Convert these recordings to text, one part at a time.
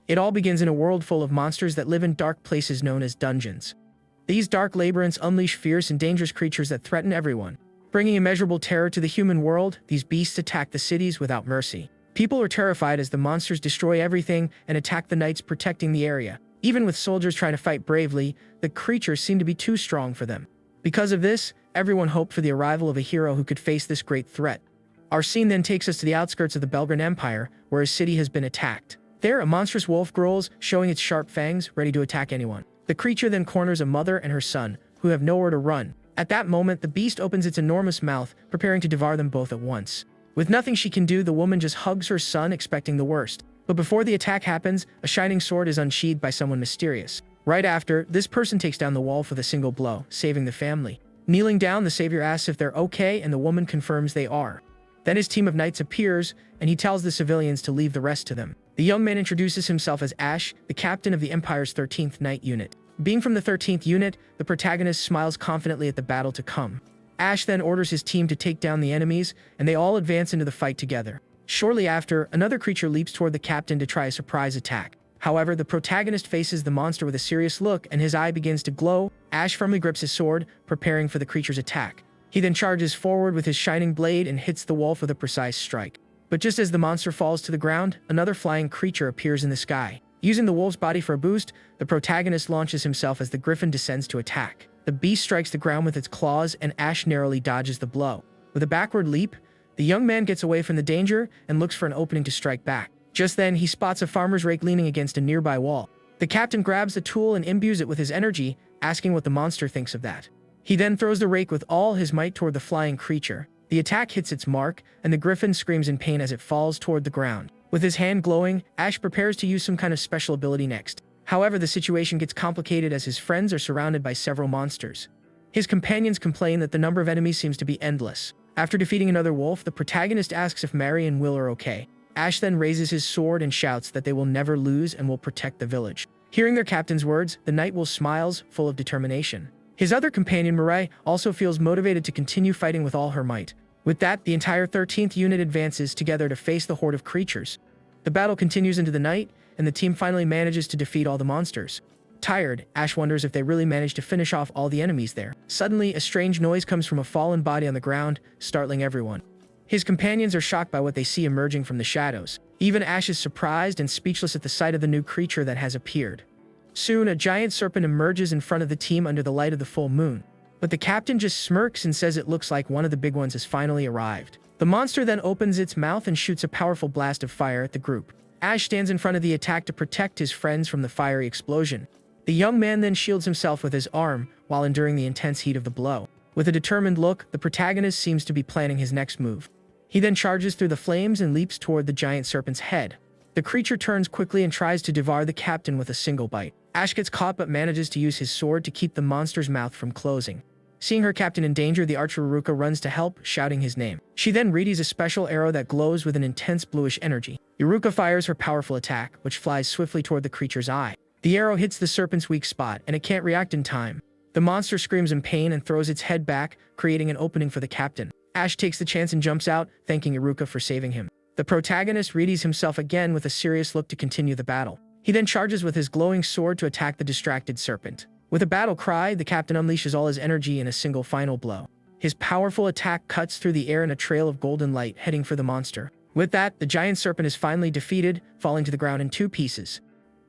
It all begins in a world full of monsters that live in dark places known as dungeons. These dark labyrinths unleash fierce and dangerous creatures that threaten everyone. Bringing immeasurable terror to the human world, these beasts attack the cities without mercy. People are terrified as the monsters destroy everything and attack the knights protecting the area. Even with soldiers trying to fight bravely, the creatures seem to be too strong for them. Because of this, everyone hoped for the arrival of a hero who could face this great threat. Our scene then takes us to the outskirts of the Belgrade Empire, where a city has been attacked. There, a monstrous wolf growls, showing its sharp fangs, ready to attack anyone. The creature then corners a mother and her son, who have nowhere to run. At that moment, the beast opens its enormous mouth, preparing to devour them both at once. With nothing she can do, the woman just hugs her son, expecting the worst. But before the attack happens, a shining sword is unsheathed by someone mysterious. Right after, this person takes down the wolf with a single blow, saving the family. Kneeling down, the savior asks if they're okay, and the woman confirms they are. Then his team of knights appears, and he tells the civilians to leave the rest to them. The young man introduces himself as Ash, the captain of the Empire's 13th Knight Unit. Being from the 13th Unit, the protagonist smiles confidently at the battle to come. Ash then orders his team to take down the enemies, and they all advance into the fight together. Shortly after, another creature leaps toward the captain to try a surprise attack. However, the protagonist faces the monster with a serious look, and his eye begins to glow. Ash firmly grips his sword, preparing for the creature's attack. He then charges forward with his shining blade and hits the wolf with a precise strike. But just as the monster falls to the ground, another flying creature appears in the sky. Using the wolf's body for a boost, the protagonist launches himself as the griffin descends to attack. The beast strikes the ground with its claws, and Ash narrowly dodges the blow. With a backward leap, the young man gets away from the danger and looks for an opening to strike back. Just then, he spots a farmer's rake leaning against a nearby wall. The captain grabs the tool and imbues it with his energy, asking what the monster thinks of that. He then throws the rake with all his might toward the flying creature. The attack hits its mark, and the griffin screams in pain as it falls toward the ground. With his hand glowing, Ash prepares to use some kind of special ability next. However, the situation gets complicated as his friends are surrounded by several monsters. His companions complain that the number of enemies seems to be endless. After defeating another wolf, the protagonist asks if Mary and Will are okay. Ash then raises his sword and shouts that they will never lose and will protect the village. Hearing their captain's words, the knight Will smiles, full of determination. His other companion, Mirai, also feels motivated to continue fighting with all her might. With that, the entire 13th unit advances together to face the horde of creatures. The battle continues into the night, and the team finally manages to defeat all the monsters. Tired, Ash wonders if they really managed to finish off all the enemies there. Suddenly, a strange noise comes from a fallen body on the ground, startling everyone. His companions are shocked by what they see emerging from the shadows. Even Ash is surprised and speechless at the sight of the new creature that has appeared. Soon, a giant serpent emerges in front of the team under the light of the full moon. But the captain just smirks and says it looks like one of the big ones has finally arrived. The monster then opens its mouth and shoots a powerful blast of fire at the group. Ash stands in front of the attack to protect his friends from the fiery explosion. The young man then shields himself with his arm while enduring the intense heat of the blow. With a determined look, the protagonist seems to be planning his next move. He then charges through the flames and leaps toward the giant serpent's head. The creature turns quickly and tries to devour the captain with a single bite. Ash gets caught but manages to use his sword to keep the monster's mouth from closing. Seeing her captain in danger, the archer Iruka runs to help, shouting his name. She then readies a special arrow that glows with an intense bluish energy. Iruka fires her powerful attack, which flies swiftly toward the creature's eye. The arrow hits the serpent's weak spot, and it can't react in time. The monster screams in pain and throws its head back, creating an opening for the captain. Ash takes the chance and jumps out, thanking Iruka for saving him. The protagonist readies himself again with a serious look to continue the battle. He then charges with his glowing sword to attack the distracted serpent. With a battle cry, the captain unleashes all his energy in a single final blow. His powerful attack cuts through the air in a trail of golden light, heading for the monster. With that, the giant serpent is finally defeated, falling to the ground in 2 pieces.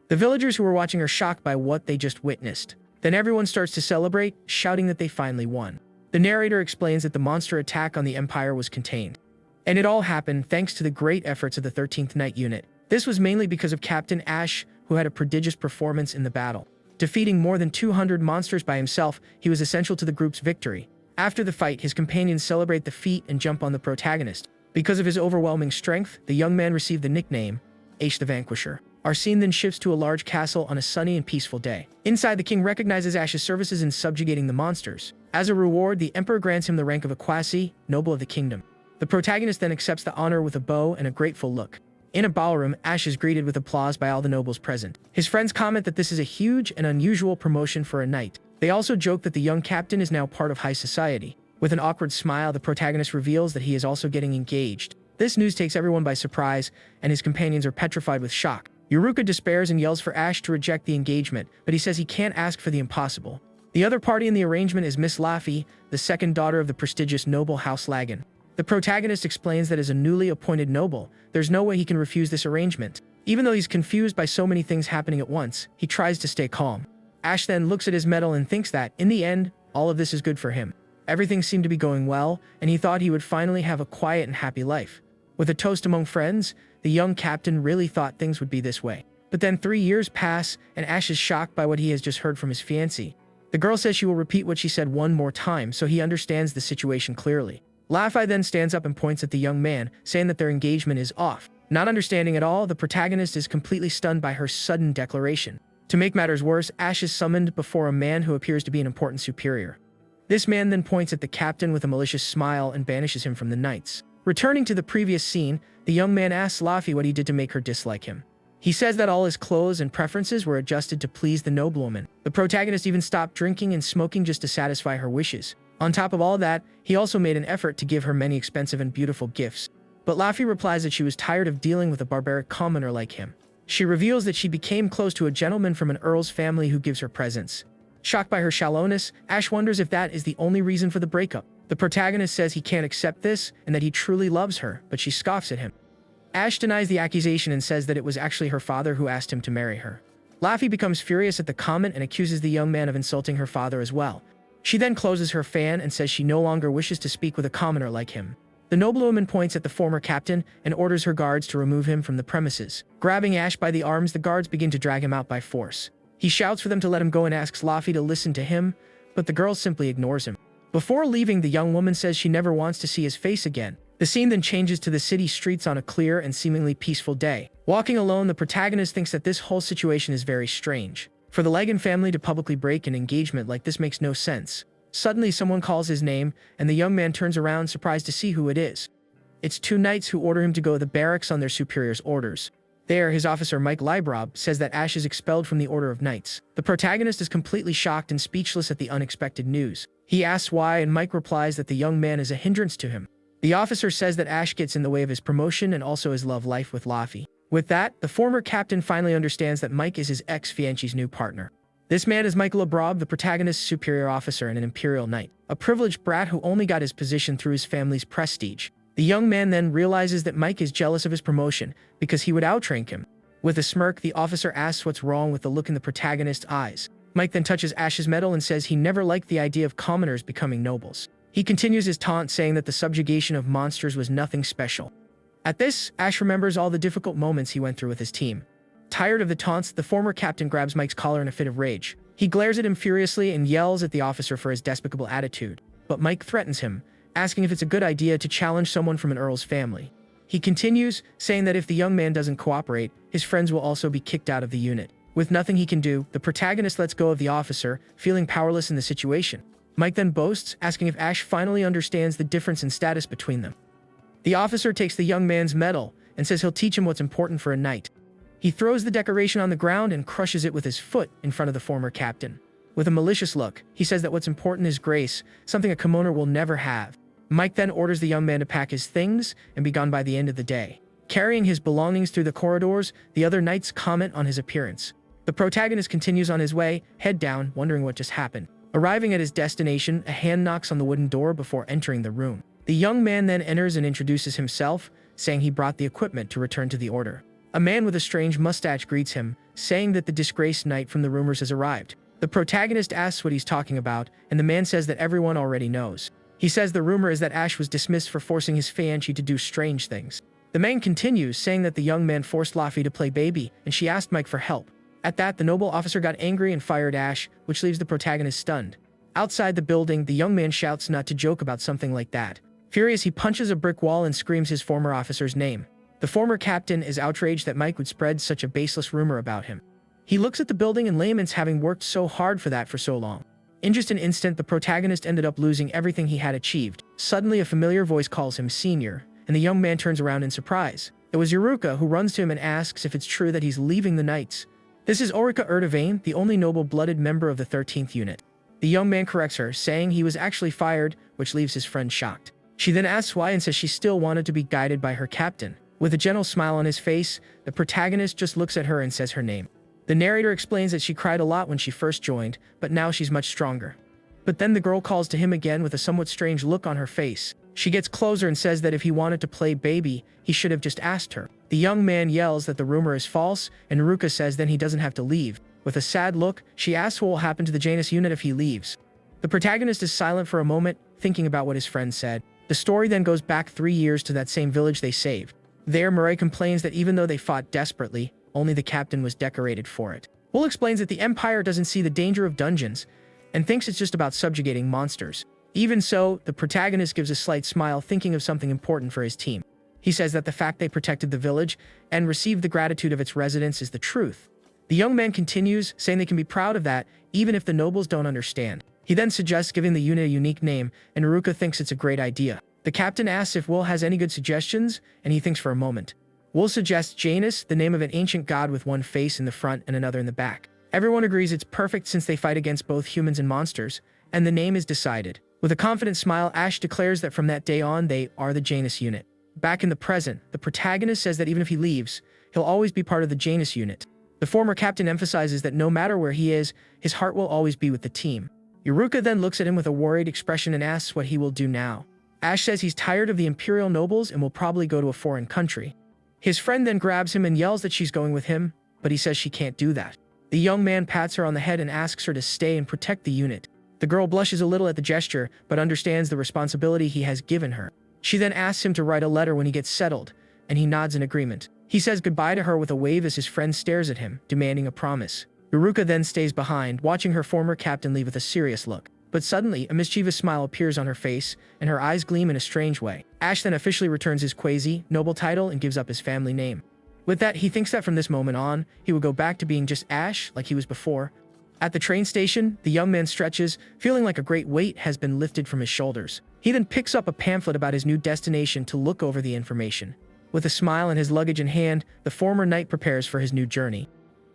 The villagers who were watching are shocked by what they just witnessed. Then everyone starts to celebrate, shouting that they finally won. The narrator explains that the monster attack on the Empire was contained. And it all happened thanks to the great efforts of the 13th Knight Unit. This was mainly because of Captain Ash, who had a prodigious performance in the battle. Defeating more than 200 monsters by himself, he was essential to the group's victory. After the fight, his companions celebrate the feat and jump on the protagonist. Because of his overwhelming strength, the young man received the nickname Ash the Vanquisher. Our scene then shifts to a large castle on a sunny and peaceful day. Inside, the king recognizes Ash's services in subjugating the monsters. As a reward, the emperor grants him the rank of a Kwasi, noble of the kingdom. The protagonist then accepts the honor with a bow and a grateful look. In a ballroom, Ash is greeted with applause by all the nobles present. His friends comment that this is a huge and unusual promotion for a knight. They also joke that the young captain is now part of high society. With an awkward smile, the protagonist reveals that he is also getting engaged. This news takes everyone by surprise, and his companions are petrified with shock. Yuruka despairs and yells for Ash to reject the engagement, but he says he can't ask for the impossible. The other party in the arrangement is Miss Laffy, the second daughter of the prestigious noble House Lagan. The protagonist explains that as a newly appointed noble, there's no way he can refuse this arrangement. Even though he's confused by so many things happening at once, he tries to stay calm. Ash then looks at his medal and thinks that, in the end, all of this is good for him. Everything seemed to be going well, and he thought he would finally have a quiet and happy life. With a toast among friends, the young captain really thought things would be this way. But then 3 years pass, and Ash is shocked by what he has just heard from his fiancée. The girl says she will repeat what she said one more time, so he understands the situation clearly. Laffy then stands up and points at the young man, saying that their engagement is off. Not understanding at all, the protagonist is completely stunned by her sudden declaration. To make matters worse, Ash is summoned before a man who appears to be an important superior. This man then points at the captain with a malicious smile and banishes him from the Knights. Returning to the previous scene, the young man asks Laffy what he did to make her dislike him. He says that all his clothes and preferences were adjusted to please the noblewoman. The protagonist even stopped drinking and smoking just to satisfy her wishes. On top of all that, he also made an effort to give her many expensive and beautiful gifts. But Laffy replies that she was tired of dealing with a barbaric commoner like him. She reveals that she became close to a gentleman from an earl's family who gives her presents. Shocked by her shallowness, Ash wonders if that is the only reason for the breakup. The protagonist says he can't accept this and that he truly loves her, but she scoffs at him. Ash denies the accusation and says that it was actually her father who asked him to marry her. Laffy becomes furious at the comment and accuses the young man of insulting her father as well. She then closes her fan and says she no longer wishes to speak with a commoner like him. The noblewoman points at the former captain and orders her guards to remove him from the premises. Grabbing Ash by the arms, the guards begin to drag him out by force. He shouts for them to let him go and asks Laffy to listen to him, but the girl simply ignores him. Before leaving, the young woman says she never wants to see his face again. The scene then changes to the city streets on a clear and seemingly peaceful day. Walking alone, the protagonist thinks that this whole situation is very strange. For the Lagan family to publicly break an engagement like this makes no sense. Suddenly, someone calls his name, and the young man turns around surprised to see who it is. It's 2 knights who order him to go to the barracks on their superior's orders. There, his officer Mike Librob says that Ash is expelled from the Order of Knights. The protagonist is completely shocked and speechless at the unexpected news. He asks why, and Mike replies that the young man is a hindrance to him. The officer says that Ash gets in the way of his promotion and also his love life with Laffy. With that, the former captain finally understands that Mike is his ex-fiancée's new partner. This man is Mike Librob, the protagonist's superior officer and an imperial knight, a privileged brat who only got his position through his family's prestige. The young man then realizes that Mike is jealous of his promotion because he would outrank him. With a smirk, the officer asks what's wrong with the look in the protagonist's eyes. Mike then touches Ash's medal and says he never liked the idea of commoners becoming nobles. He continues his taunt, saying that the subjugation of monsters was nothing special. At this, Ash remembers all the difficult moments he went through with his team. Tired of the taunts, the former captain grabs Mike's collar in a fit of rage. He glares at him furiously and yells at the officer for his despicable attitude. But Mike threatens him, asking if it's a good idea to challenge someone from an earl's family. He continues, saying that if the young man doesn't cooperate, his friends will also be kicked out of the unit. With nothing he can do, the protagonist lets go of the officer, feeling powerless in the situation. Mike then boasts, asking if Ash finally understands the difference in status between them. The officer takes the young man's medal and says he'll teach him what's important for a knight. He throws the decoration on the ground and crushes it with his foot in front of the former captain. With a malicious look, he says that what's important is grace, something a commoner will never have. Mike then orders the young man to pack his things and be gone by the end of the day. Carrying his belongings through the corridors, the other knights comment on his appearance. The protagonist continues on his way, head down, wondering what just happened. Arriving at his destination, a hand knocks on the wooden door before entering the room. The young man then enters and introduces himself, saying he brought the equipment to return to the order. A man with a strange mustache greets him, saying that the disgraced knight from the rumors has arrived. The protagonist asks what he's talking about, and the man says that everyone already knows. He says the rumor is that Ash was dismissed for forcing his fiancée to do strange things. The man continues, saying that the young man forced Laffy to play baby, and she asked Mike for help. At that, the noble officer got angry and fired Ash, which leaves the protagonist stunned. Outside the building, the young man shouts not to joke about something like that. Furious, he punches a brick wall and screams his former officer's name. The former captain is outraged that Mike would spread such a baseless rumor about him. He looks at the building and laments having worked so hard for that for so long. In just an instant, the protagonist ended up losing everything he had achieved. Suddenly, a familiar voice calls him senior, and the young man turns around in surprise. It was Yuruka, who runs to him and asks if it's true that he's leaving the Knights. This is Ulrika Erdevane, the only noble-blooded member of the 13th unit. The young man corrects her, saying he was actually fired, which leaves his friend shocked. She then asks why and says she still wanted to be guided by her captain. With a gentle smile on his face, the protagonist just looks at her and says her name. The narrator explains that she cried a lot when she first joined, but now she's much stronger. But then the girl calls to him again with a somewhat strange look on her face. She gets closer and says that if he wanted to play baby, he should have just asked her. The young man yells that the rumor is false, and Ruka says then he doesn't have to leave. With a sad look, she asks what will happen to the Janus unit if he leaves. The protagonist is silent for a moment, thinking about what his friend said. The story then goes back 3 years to that same village they saved. There, Mirai complains that even though they fought desperately, only the captain was decorated for it. Wool explains that the Empire doesn't see the danger of dungeons, and thinks it's just about subjugating monsters. Even so, the protagonist gives a slight smile, thinking of something important for his team. He says that the fact they protected the village and received the gratitude of its residents is the truth. The young man continues, saying they can be proud of that, even if the nobles don't understand. He then suggests giving the unit a unique name, and Ruka thinks it's a great idea. The captain asks if Wool has any good suggestions, and he thinks for a moment. Wool suggests Janus, the name of an ancient god with one face in the front and another in the back. Everyone agrees it's perfect since they fight against both humans and monsters, and the name is decided. With a confident smile, Ash declares that from that day on, they are the Janus unit. Back in the present, the protagonist says that even if he leaves, he'll always be part of the Janus unit. The former captain emphasizes that no matter where he is, his heart will always be with the team. Yuruka then looks at him with a worried expression and asks what he will do now. Ash says he's tired of the imperial nobles and will probably go to a foreign country. His friend then grabs him and yells that she's going with him, but he says she can't do that. The young man pats her on the head and asks her to stay and protect the unit. The girl blushes a little at the gesture, but understands the responsibility he has given her. She then asks him to write a letter when he gets settled, and he nods in agreement. He says goodbye to her with a wave as his friend stares at him, demanding a promise. Yuruka then stays behind, watching her former captain leave with a serious look. But suddenly, a mischievous smile appears on her face, and her eyes gleam in a strange way. Ash then officially returns his quasi-noble title and gives up his family name. With that, he thinks that from this moment on, he will go back to being just Ash, like he was before. At the train station, the young man stretches, feeling like a great weight has been lifted from his shoulders. He then picks up a pamphlet about his new destination to look over the information. With a smile and his luggage in hand, the former knight prepares for his new journey.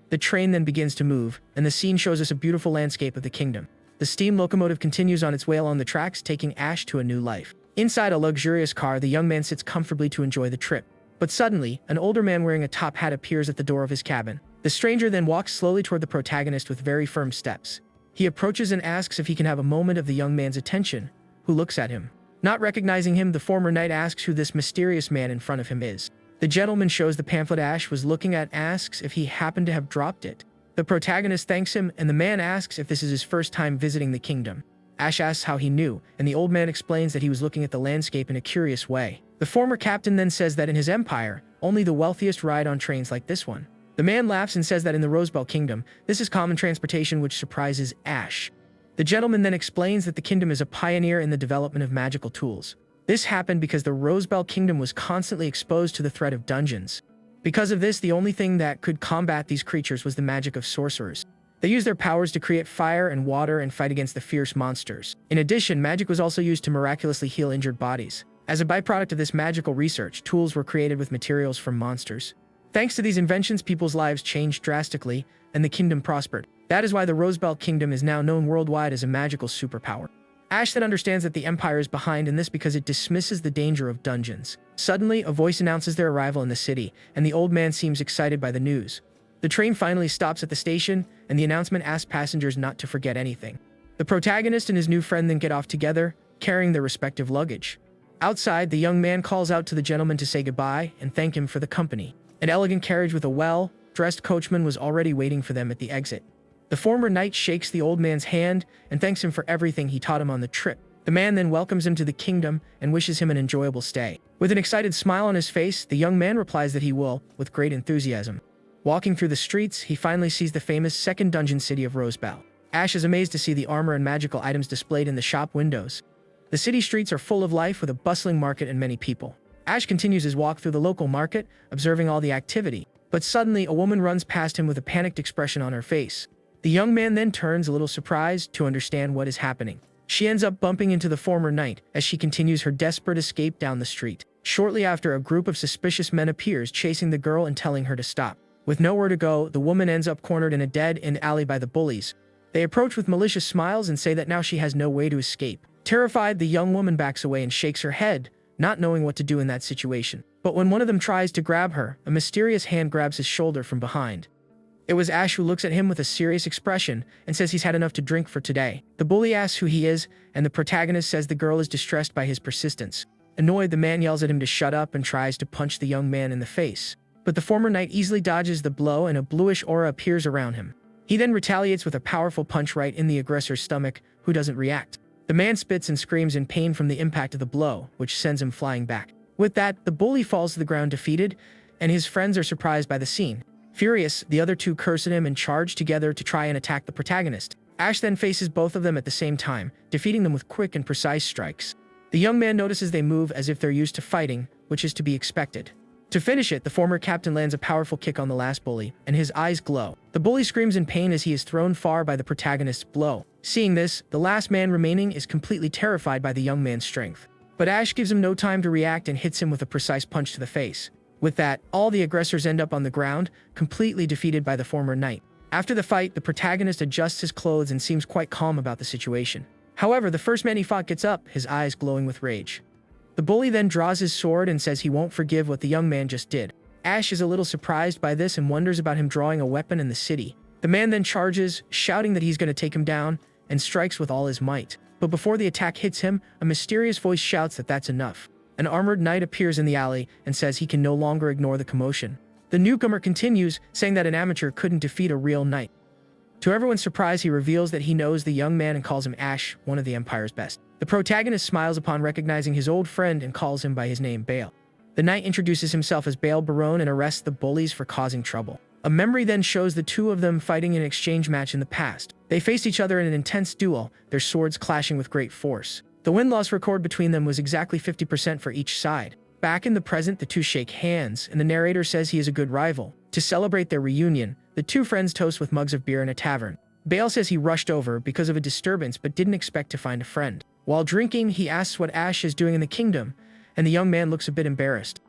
The train then begins to move, and the scene shows us a beautiful landscape of the kingdom. The steam locomotive continues on its way along the tracks, taking Ash to a new life. Inside a luxurious car, the young man sits comfortably to enjoy the trip. But suddenly, an older man wearing a top hat appears at the door of his cabin. The stranger then walks slowly toward the protagonist with very firm steps. He approaches and asks if he can have a moment of the young man's attention, who looks at him. Not recognizing him, the former knight asks who this mysterious man in front of him is. The gentleman shows the pamphlet Ash was looking at, asks if he happened to have dropped it. The protagonist thanks him, and the man asks if this is his first time visiting the kingdom. Ash asks how he knew, and the old man explains that he was looking at the landscape in a curious way. The former captain then says that in his empire, only the wealthiest ride on trains like this one. The man laughs and says that in the Rosebell Kingdom, this is common transportation, which surprises Ash. The gentleman then explains that the kingdom is a pioneer in the development of magical tools. This happened because the Rosebell Kingdom was constantly exposed to the threat of dungeons. Because of this, the only thing that could combat these creatures was the magic of sorcerers. They used their powers to create fire and water and fight against the fierce monsters. In addition, magic was also used to miraculously heal injured bodies. As a byproduct of this magical research, tools were created with materials from monsters. Thanks to these inventions, people's lives changed drastically, and the kingdom prospered. That is why the Rosebell Kingdom is now known worldwide as a magical superpower. Ash then understands that the Empire is behind in this because it dismisses the danger of dungeons. Suddenly, a voice announces their arrival in the city, and the old man seems excited by the news. The train finally stops at the station, and the announcement asks passengers not to forget anything. The protagonist and his new friend then get off together, carrying their respective luggage. Outside, the young man calls out to the gentleman to say goodbye and thank him for the company. An elegant carriage with a well-dressed coachman was already waiting for them at the exit. The former knight shakes the old man's hand and thanks him for everything he taught him on the trip. The man then welcomes him to the kingdom and wishes him an enjoyable stay. With an excited smile on his face, the young man replies that he will, with great enthusiasm. Walking through the streets, he finally sees the famous second dungeon city of Rosebell. Ash is amazed to see the armor and magical items displayed in the shop windows. The city streets are full of life with a bustling market and many people. Ash continues his walk through the local market, observing all the activity. But suddenly, a woman runs past him with a panicked expression on her face. The young man then turns a little surprised to understand what is happening. She ends up bumping into the former knight as she continues her desperate escape down the street. Shortly after, a group of suspicious men appears, chasing the girl and telling her to stop. With nowhere to go, the woman ends up cornered in a dead-end alley by the bullies. They approach with malicious smiles and say that now she has no way to escape. Terrified, the young woman backs away and shakes her head, not knowing what to do in that situation. But when one of them tries to grab her, a mysterious hand grabs his shoulder from behind. It was Ash, who looks at him with a serious expression and says he's had enough to drink for today. The bully asks who he is, and the protagonist says the girl is distressed by his persistence. Annoyed, the man yells at him to shut up and tries to punch the young man in the face. But the former knight easily dodges the blow and a bluish aura appears around him. He then retaliates with a powerful punch right in the aggressor's stomach, who doesn't react. The man spits and screams in pain from the impact of the blow, which sends him flying back. With that, the bully falls to the ground defeated, and his friends are surprised by the scene. Furious, the other two curse at him and charge together to try and attack the protagonist. Ash then faces both of them at the same time, defeating them with quick and precise strikes. The young man notices they move as if they're used to fighting, which is to be expected. To finish it, the former captain lands a powerful kick on the last bully, and his eyes glow. The bully screams in pain as he is thrown far by the protagonist's blow. Seeing this, the last man remaining is completely terrified by the young man's strength. But Ash gives him no time to react and hits him with a precise punch to the face. With that, all the aggressors end up on the ground, completely defeated by the former knight. After the fight, the protagonist adjusts his clothes and seems quite calm about the situation. However, the first man he fought gets up, his eyes glowing with rage. The bully then draws his sword and says he won't forgive what the young man just did. Ash is a little surprised by this and wonders about him drawing a weapon in the city. The man then charges, shouting that he's going to take him down, and strikes with all his might. But before the attack hits him, a mysterious voice shouts that that's enough. An armored knight appears in the alley and says he can no longer ignore the commotion. The newcomer continues, saying that an amateur couldn't defeat a real knight. To everyone's surprise, he reveals that he knows the young man and calls him Ash, one of the Empire's best. The protagonist smiles upon recognizing his old friend and calls him by his name, Bale. The knight introduces himself as Bale Barone and arrests the bullies for causing trouble. A memory then shows the two of them fighting in an exchange match in the past. They faced each other in an intense duel, their swords clashing with great force. The win-loss record between them was exactly 50% for each side. Back in the present, the two shake hands, and the narrator says he is a good rival. To celebrate their reunion, the two friends toast with mugs of beer in a tavern. Bale says he rushed over because of a disturbance but didn't expect to find a friend. While drinking, he asks what Ash is doing in the kingdom, and the young man looks a bit embarrassed.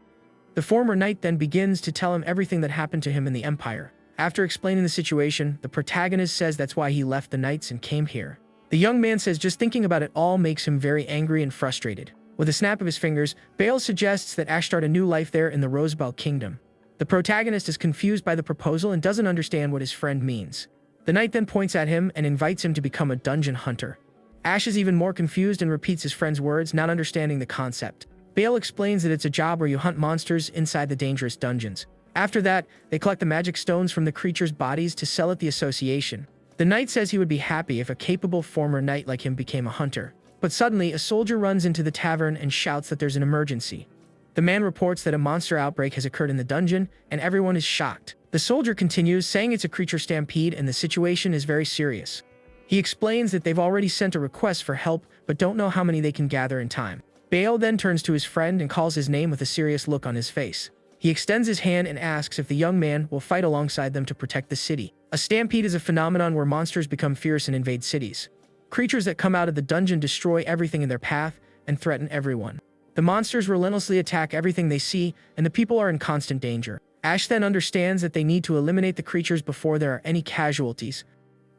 The former knight then begins to tell him everything that happened to him in the Empire. After explaining the situation, the protagonist says that's why he left the knights and came here. The young man says just thinking about it all makes him very angry and frustrated. With a snap of his fingers, Bale suggests that Ash start a new life there in the Rosebell Kingdom. The protagonist is confused by the proposal and doesn't understand what his friend means. The knight then points at him and invites him to become a dungeon hunter. Ash is even more confused and repeats his friend's words, not understanding the concept. Bale explains that it's a job where you hunt monsters inside the dangerous dungeons. After that, they collect the magic stones from the creatures' bodies to sell at the association. The knight says he would be happy if a capable former knight like him became a hunter. But suddenly, a soldier runs into the tavern and shouts that there's an emergency. The man reports that a monster outbreak has occurred in the dungeon, and everyone is shocked. The soldier continues, saying it's a creature stampede and the situation is very serious. He explains that they've already sent a request for help, but don't know how many they can gather in time. Bale then turns to his friend and calls his name with a serious look on his face. He extends his hand and asks if the young man will fight alongside them to protect the city. A stampede is a phenomenon where monsters become fierce and invade cities. Creatures that come out of the dungeon destroy everything in their path and threaten everyone. The monsters relentlessly attack everything they see, and the people are in constant danger. Ash then understands that they need to eliminate the creatures before there are any casualties.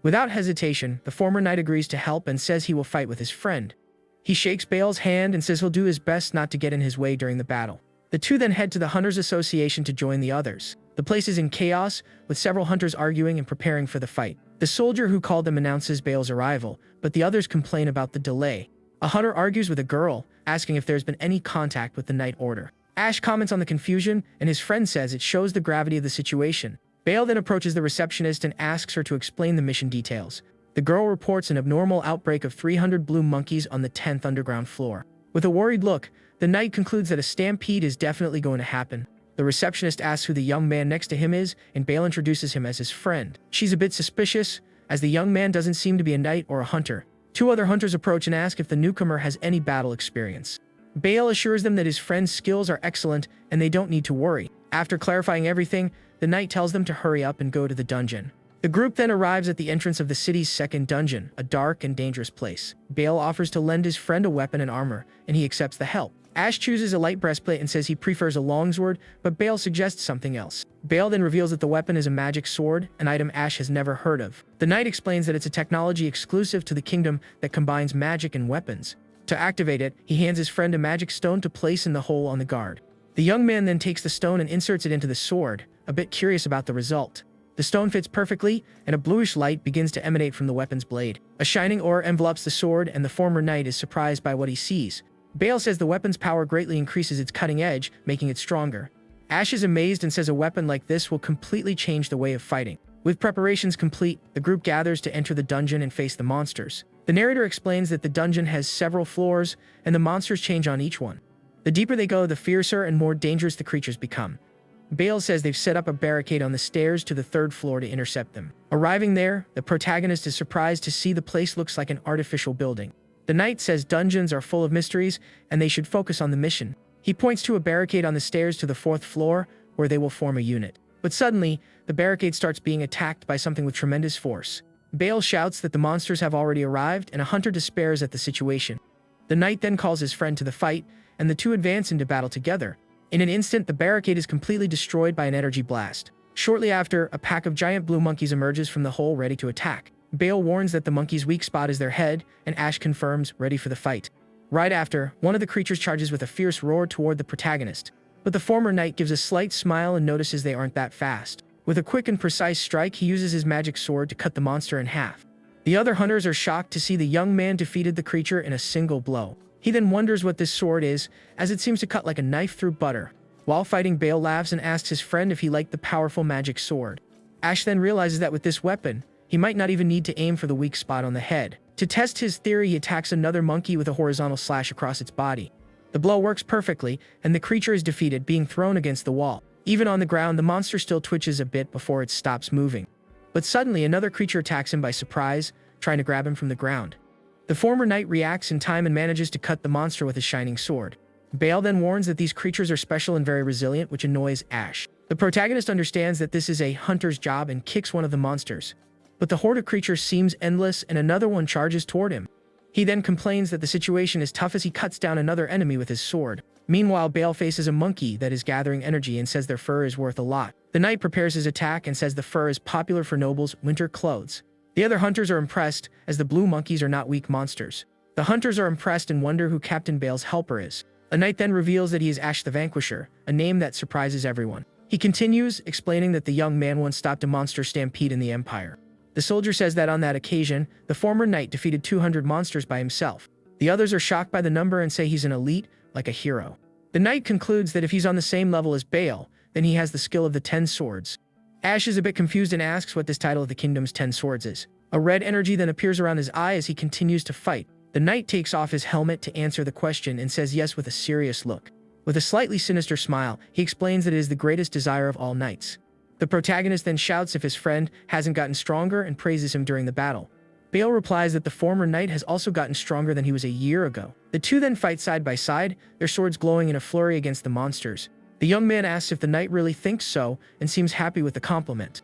Without hesitation, the former knight agrees to help and says he will fight with his friend. He shakes Bale's hand and says he'll do his best not to get in his way during the battle. The two then head to the Hunters Association to join the others. The place is in chaos, with several hunters arguing and preparing for the fight. The soldier who called them announces Bale's arrival, but the others complain about the delay. A hunter argues with a girl, asking if there's been any contact with the Night Order. Ash comments on the confusion, and his friend says it shows the gravity of the situation. Bale then approaches the receptionist and asks her to explain the mission details. The girl reports an abnormal outbreak of 300 blue monkeys on the 10th underground floor. With a worried look, the knight concludes that a stampede is definitely going to happen. The receptionist asks who the young man next to him is, and Bale introduces him as his friend. She's a bit suspicious, as the young man doesn't seem to be a knight or a hunter. Two other hunters approach and ask if the newcomer has any battle experience. Bale assures them that his friend's skills are excellent and they don't need to worry. After clarifying everything, the knight tells them to hurry up and go to the dungeon. The group then arrives at the entrance of the city's second dungeon, a dark and dangerous place. Bale offers to lend his friend a weapon and armor, and he accepts the help. Ash chooses a light breastplate and says he prefers a longsword, but Bale suggests something else. Bale then reveals that the weapon is a magic sword, an item Ash has never heard of. The knight explains that it's a technology exclusive to the kingdom that combines magic and weapons. To activate it, he hands his friend a magic stone to place in the hole on the guard. The young man then takes the stone and inserts it into the sword, a bit curious about the result. The stone fits perfectly, and a bluish light begins to emanate from the weapon's blade. A shining aura envelops the sword, and the former knight is surprised by what he sees. Bale says the weapon's power greatly increases its cutting edge, making it stronger. Ash is amazed and says a weapon like this will completely change the way of fighting. With preparations complete, the group gathers to enter the dungeon and face the monsters. The narrator explains that the dungeon has several floors, and the monsters change on each one. The deeper they go, the fiercer and more dangerous the creatures become. Bale says they've set up a barricade on the stairs to the 3rd floor to intercept them. Arriving there, the protagonist is surprised to see the place looks like an artificial building. The knight says dungeons are full of mysteries, and they should focus on the mission. He points to a barricade on the stairs to the 4th floor, where they will form a unit. But suddenly, the barricade starts being attacked by something with tremendous force. Bale shouts that the monsters have already arrived, and a hunter despairs at the situation. The knight then calls his friend to the fight, and the two advance into battle together. In an instant, the barricade is completely destroyed by an energy blast. Shortly after, a pack of giant blue monkeys emerges from the hole ready to attack. Bale warns that the monkey's weak spot is their head, and Ash confirms, ready for the fight. Right after, one of the creatures charges with a fierce roar toward the protagonist. But the former knight gives a slight smile and notices they aren't that fast. With a quick and precise strike, he uses his magic sword to cut the monster in half. The other hunters are shocked to see the young man defeated the creature in a single blow. He then wonders what this sword is, as it seems to cut like a knife through butter. While fighting, Bale laughs and asks his friend if he liked the powerful magic sword. Ash then realizes that with this weapon, he might not even need to aim for the weak spot on the head. To test his theory, he attacks another monkey with a horizontal slash across its body. The blow works perfectly, and the creature is defeated, being thrown against the wall. Even on the ground, the monster still twitches a bit before it stops moving. But suddenly, another creature attacks him by surprise, trying to grab him from the ground. The former knight reacts in time and manages to cut the monster with his shining sword. Bale then warns that these creatures are special and very resilient, which annoys Ash. The protagonist understands that this is a hunter's job and kicks one of the monsters. But the horde of creatures seems endless, and another one charges toward him. He then complains that the situation is tough as he cuts down another enemy with his sword. Meanwhile, Bale faces a monkey that is gathering energy and says their fur is worth a lot. The knight prepares his attack and says the fur is popular for nobles' winter clothes. The other hunters are impressed, as the blue monkeys are not weak monsters. The hunters are impressed and wonder who Captain Bale's helper is. The knight then reveals that he is Ash the Vanquisher, a name that surprises everyone. He continues, explaining that the young man once stopped a monster stampede in the Empire. The soldier says that on that occasion, the former knight defeated 200 monsters by himself. The others are shocked by the number and say he's an elite, like a hero. The knight concludes that if he's on the same level as Bale, then he has the skill of the 10 swords. Ash is a bit confused and asks what this title of the kingdom's 10 swords is. A red energy then appears around his eye as he continues to fight. The knight takes off his helmet to answer the question and says yes with a serious look. With a slightly sinister smile, he explains that it is the greatest desire of all knights. The protagonist then shouts if his friend hasn't gotten stronger and praises him during the battle. Bale replies that the former knight has also gotten stronger than he was a year ago. The two then fight side by side, their swords glowing in a flurry against the monsters. The young man asks if the knight really thinks so and seems happy with the compliment.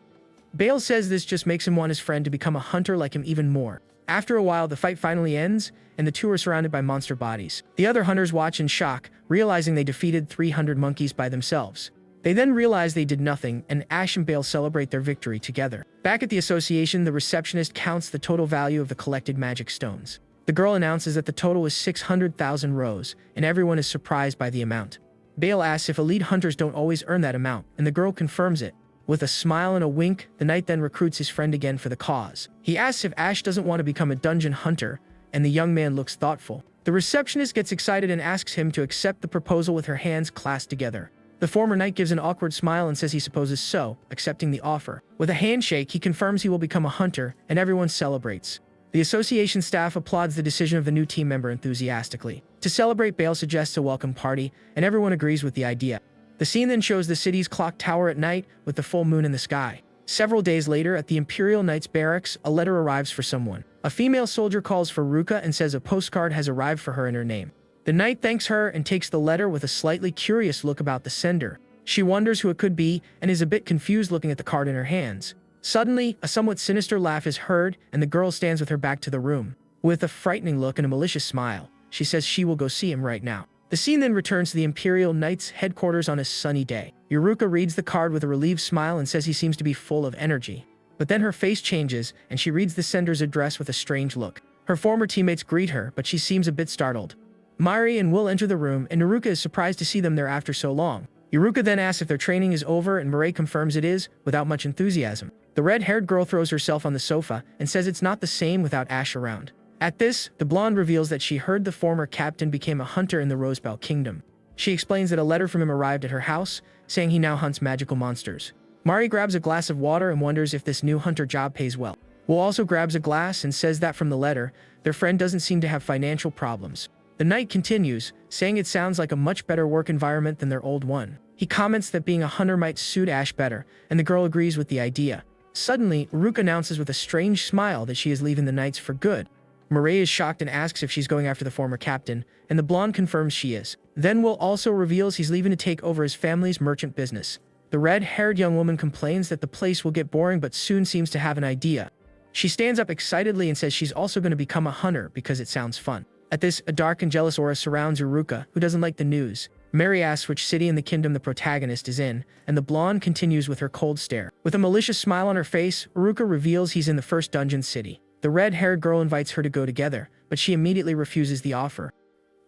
Bale says this just makes him want his friend to become a hunter like him even more. After a while, the fight finally ends, and the two are surrounded by monster bodies. The other hunters watch in shock, realizing they defeated 300 monkeys by themselves. They then realize they did nothing, and Ash and Bale celebrate their victory together. Back at the association, the receptionist counts the total value of the collected magic stones. The girl announces that the total is 600,000 rows, and everyone is surprised by the amount. Bale asks if elite hunters don't always earn that amount, and the girl confirms it. With a smile and a wink, the knight then recruits his friend again for the cause. He asks if Ash doesn't want to become a dungeon hunter, and the young man looks thoughtful. The receptionist gets excited and asks him to accept the proposal with her hands clasped together. The former knight gives an awkward smile and says he supposes so, accepting the offer. With a handshake, he confirms he will become a hunter, and everyone celebrates. The association staff applauds the decision of the new team member enthusiastically. To celebrate, Bale suggests a welcome party, and everyone agrees with the idea. The scene then shows the city's clock tower at night, with the full moon in the sky. Several days later, at the Imperial Knights Barracks, a letter arrives for someone. A female soldier calls for Ruka and says a postcard has arrived for her in her name. The knight thanks her and takes the letter with a slightly curious look about the sender. She wonders who it could be and is a bit confused looking at the card in her hands. Suddenly, a somewhat sinister laugh is heard, and the girl stands with her back to the room. With a frightening look and a malicious smile, she says she will go see him right now. The scene then returns to the Imperial Knights headquarters on a sunny day. Yuruka reads the card with a relieved smile and says he seems to be full of energy. But then her face changes, and she reads the sender's address with a strange look. Her former teammates greet her, but she seems a bit startled. Mari and Will enter the room, and Iruka is surprised to see them there after so long. Iruka then asks if their training is over, and Mireille confirms it is, without much enthusiasm. The red-haired girl throws herself on the sofa and says it's not the same without Ash around. At this, the blonde reveals that she heard the former captain became a hunter in the Rosebell Kingdom. She explains that a letter from him arrived at her house, saying he now hunts magical monsters. Mari grabs a glass of water and wonders if this new hunter job pays well. Will also grabs a glass and says that from the letter, their friend doesn't seem to have financial problems. The knight continues, saying it sounds like a much better work environment than their old one. He comments that being a hunter might suit Ash better, and the girl agrees with the idea. Suddenly, Rook announces with a strange smile that she is leaving the Knights for good. Mireille is shocked and asks if she's going after the former captain, and the blonde confirms she is. Then Will also reveals he's leaving to take over his family's merchant business. The red-haired young woman complains that the place will get boring but soon seems to have an idea. She stands up excitedly and says she's also going to become a hunter because it sounds fun. At this, a dark and jealous aura surrounds Uruka, who doesn't like the news. Mary asks which city in the kingdom the protagonist is in, and the blonde continues with her cold stare. With a malicious smile on her face, Uruka reveals he's in the first dungeon city. The red-haired girl invites her to go together, but she immediately refuses the offer.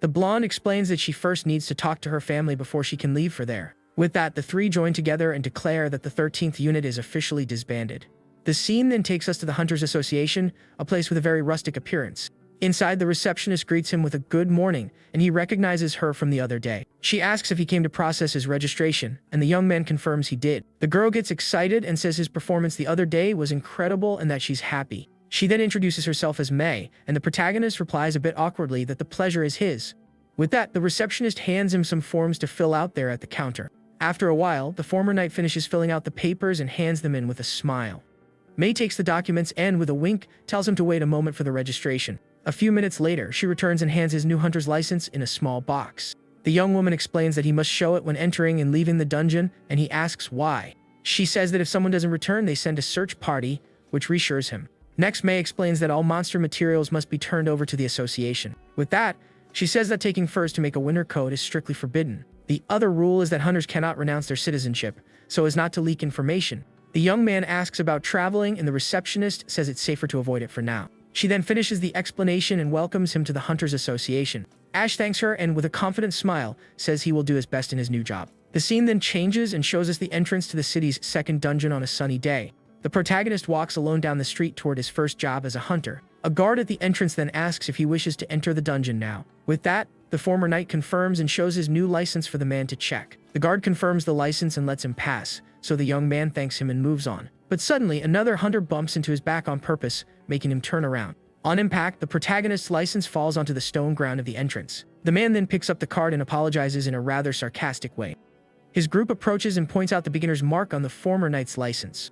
The blonde explains that she first needs to talk to her family before she can leave for there. With that, the three join together and declare that the 13th unit is officially disbanded. The scene then takes us to the Hunters Association, a place with a very rustic appearance. Inside, the receptionist greets him with a good morning, and he recognizes her from the other day. She asks if he came to process his registration, and the young man confirms he did. The girl gets excited and says his performance the other day was incredible and that she's happy. She then introduces herself as May, and the protagonist replies a bit awkwardly that the pleasure is his. With that, the receptionist hands him some forms to fill out there at the counter. After a while, the former knight finishes filling out the papers and hands them in with a smile. May takes the documents and, with a wink, tells him to wait a moment for the registration. A few minutes later, she returns and hands his new hunter's license in a small box. The young woman explains that he must show it when entering and leaving the dungeon, and he asks why. She says that if someone doesn't return, they send a search party, which reassures him. Next, May explains that all monster materials must be turned over to the association. With that, she says that taking furs to make a winter coat is strictly forbidden. The other rule is that hunters cannot renounce their citizenship, so as not to leak information. The young man asks about traveling, and the receptionist says it's safer to avoid it for now. She then finishes the explanation and welcomes him to the Hunters Association. Ash thanks her and, with a confident smile, says he will do his best in his new job. The scene then changes and shows us the entrance to the city's second dungeon on a sunny day. The protagonist walks alone down the street toward his first job as a hunter. A guard at the entrance then asks if he wishes to enter the dungeon now. With that, the former knight confirms and shows his new license for the man to check. The guard confirms the license and lets him pass, so the young man thanks him and moves on. But suddenly, another hunter bumps into his back on purpose, making him turn around. On impact, the protagonist's license falls onto the stone ground of the entrance. The man then picks up the card and apologizes in a rather sarcastic way. His group approaches and points out the beginner's mark on the former knight's license.